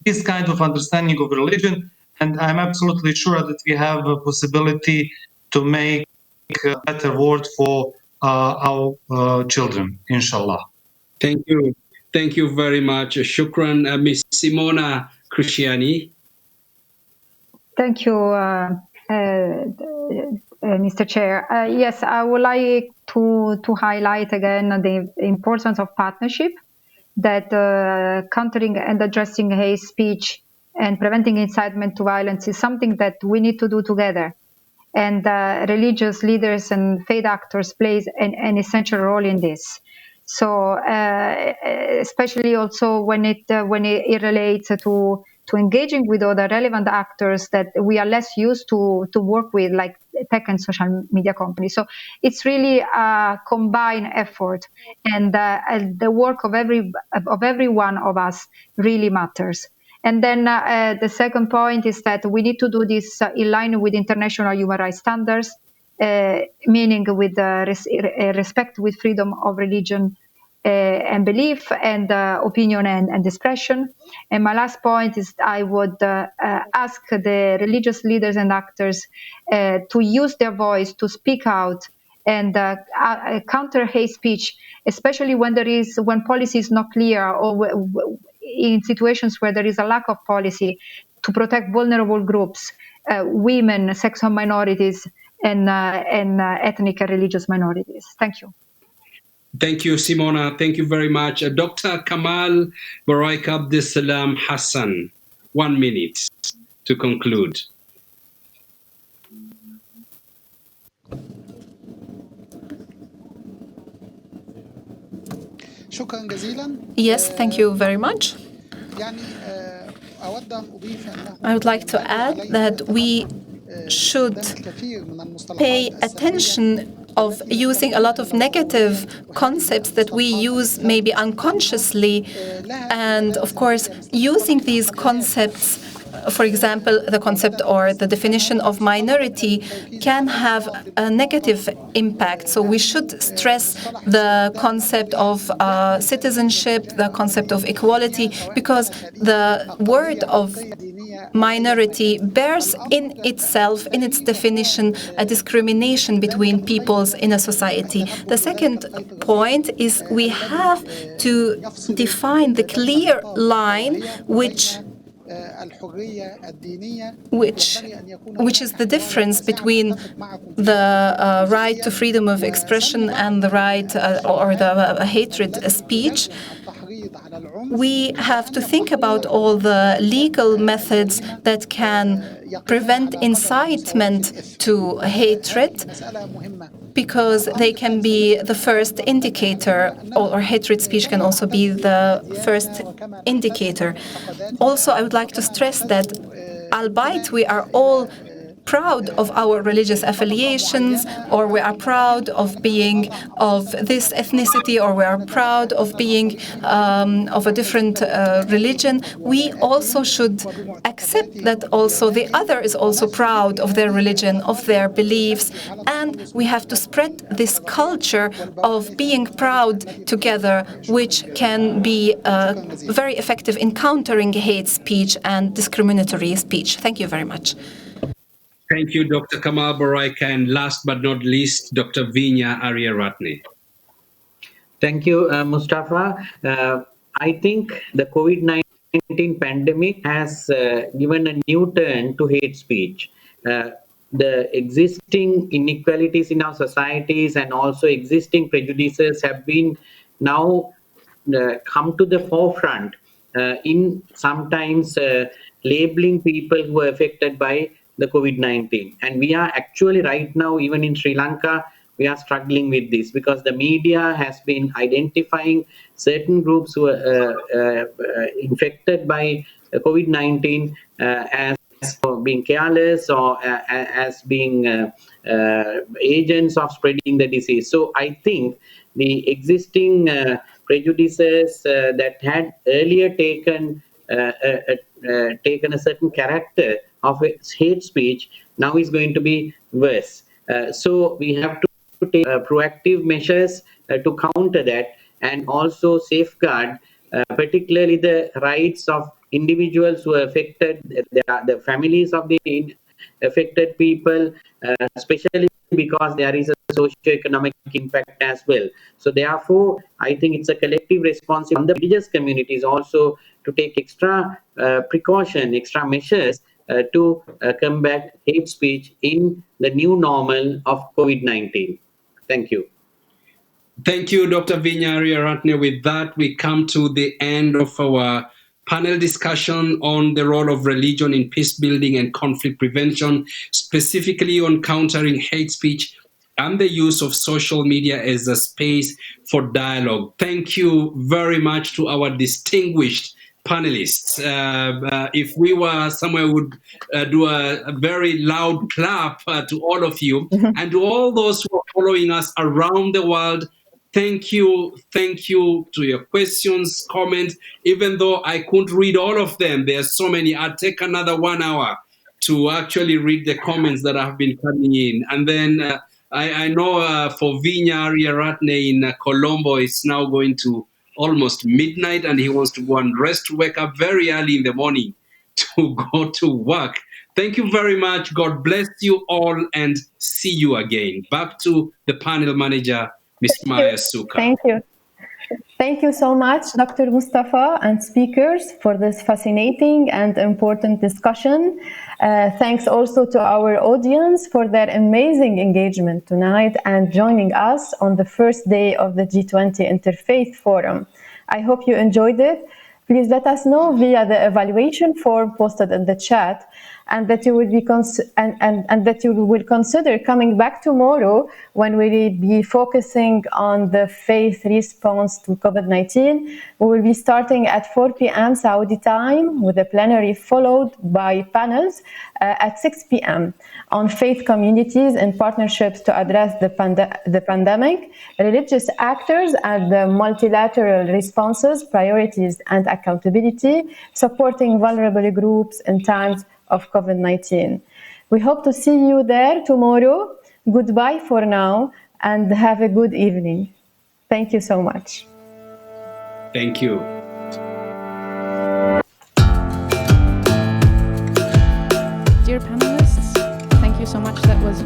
this kind of understanding of religion. And I'm absolutely sure that we have a possibility to make a better world for our children, inshallah. Thank you. Thank you very much. Shukran, Ms. Simona Cresciani. Thank you, Mr. Chair. Yes, I would like to highlight again the importance of partnership, that countering and addressing hate speech and preventing incitement to violence is something that we need to do together. And religious leaders and faith actors plays an essential role in this. So especially also when it relates to engaging with other relevant actors that we are less used to work with, like tech and social media companies. So it's really a combined effort, and the work of every one of us really matters. And then the second point is that we need to do this in line with international human rights standards, meaning with respect with freedom of religion and belief and opinion and expression. And my last point is I would ask the religious leaders and actors to use their voice to speak out and counter hate speech, especially when policy is not clear, or in situations where there is a lack of policy, to protect vulnerable groups, women, sexual minorities, and ethnic and religious minorities. Thank you. Thank you, Simona. Thank you very much. Dr. Kamal Baraik Abdesalam Hassan, 1 minute to conclude. Yes, thank you very much. I would like to add that we should pay attention of using a lot of negative concepts that we use maybe unconsciously, and of course using these concepts, for example, the concept or the definition of minority can have a negative impact. So we should stress the concept of citizenship, the concept of equality, because the word of minority bears in itself, in its definition, a discrimination between peoples in a society. The second point is we have to define the clear line which is the difference between the right to freedom of expression and the right or the hatred speech. We have to think about all the legal methods that can prevent incitement to hatred, because they can be the first indicator, or hatred speech can also be the first indicator. Also, I would like to stress that albeit we are all proud of our religious affiliations, or we are proud of being of this ethnicity, or we are proud of being of a different religion, we also should accept that also the other is also proud of their religion, of their beliefs, and we have to spread this culture of being proud together, which can be very effective in countering hate speech and discriminatory speech. Thank you very much. Thank you, Dr. Kamal Baraik, and last but not least, Dr. Vinya Aryaratne. Thank you, Mustafa. I think the COVID-19 pandemic has given a new turn to hate speech. The existing inequalities in our societies and also existing prejudices have been now come to the forefront in sometimes labeling people who are affected by the COVID-19. And we are actually right now, even in Sri Lanka, we are struggling with this because the media has been identifying certain groups who are infected by COVID-19 as being careless or as being agents of spreading the disease. So I think the existing prejudices that had earlier taken a certain character of hate speech now is going to be worse. So we have to take proactive measures to counter that and also safeguard particularly the rights of individuals who are affected, the families of the affected people, especially because there is a socio-economic impact as well. So therefore, I think it's a collective responsibility on the religious communities also to take extra precaution, extra measures to combat hate speech in the new normal of COVID-19. Thank you. Thank you, Dr. Vinya Aryaratne. With that, we come to the end of our panel discussion on the role of religion in peace building and conflict prevention, specifically on countering hate speech and the use of social media as a space for dialogue. Thank you very much to our distinguished panelists. If we were somewhere, we would do a very loud clap to all of you and to all those who are following us around the world. Thank you to your questions, comments. Even though I couldn't read all of them, there are so many. I'll take another 1 hour to actually read the comments that have been coming in. And then I know for Vinya Ariaratne in Colombo, it's now going to almost midnight and he wants to go and rest, to wake up very early in the morning to go to work. Thank you very much. God bless you all and see you again. Back to the panel manager, Ms. Maya Sukar. Thank you. Thank you so much, Dr. Mustafa and speakers, for this fascinating and important discussion. Thanks also to our audience for their amazing engagement tonight and joining us on the first day of the G20 Interfaith Forum. I hope you enjoyed it. Please let us know via the evaluation form posted in the chat, and that you will be that you will consider coming back tomorrow when we will be focusing on the faith response to COVID-19. We will be starting at 4 p.m. Saudi time with a plenary followed by panels at 6 p.m. on faith communities and partnerships to address the pandemic, religious actors and the multilateral responses, priorities and accountability, supporting vulnerable groups in times of COVID-19. We hope to see you there tomorrow. Goodbye for now and have a good evening. Thank you so much. Thank you. Dear panelists, thank you so much. That was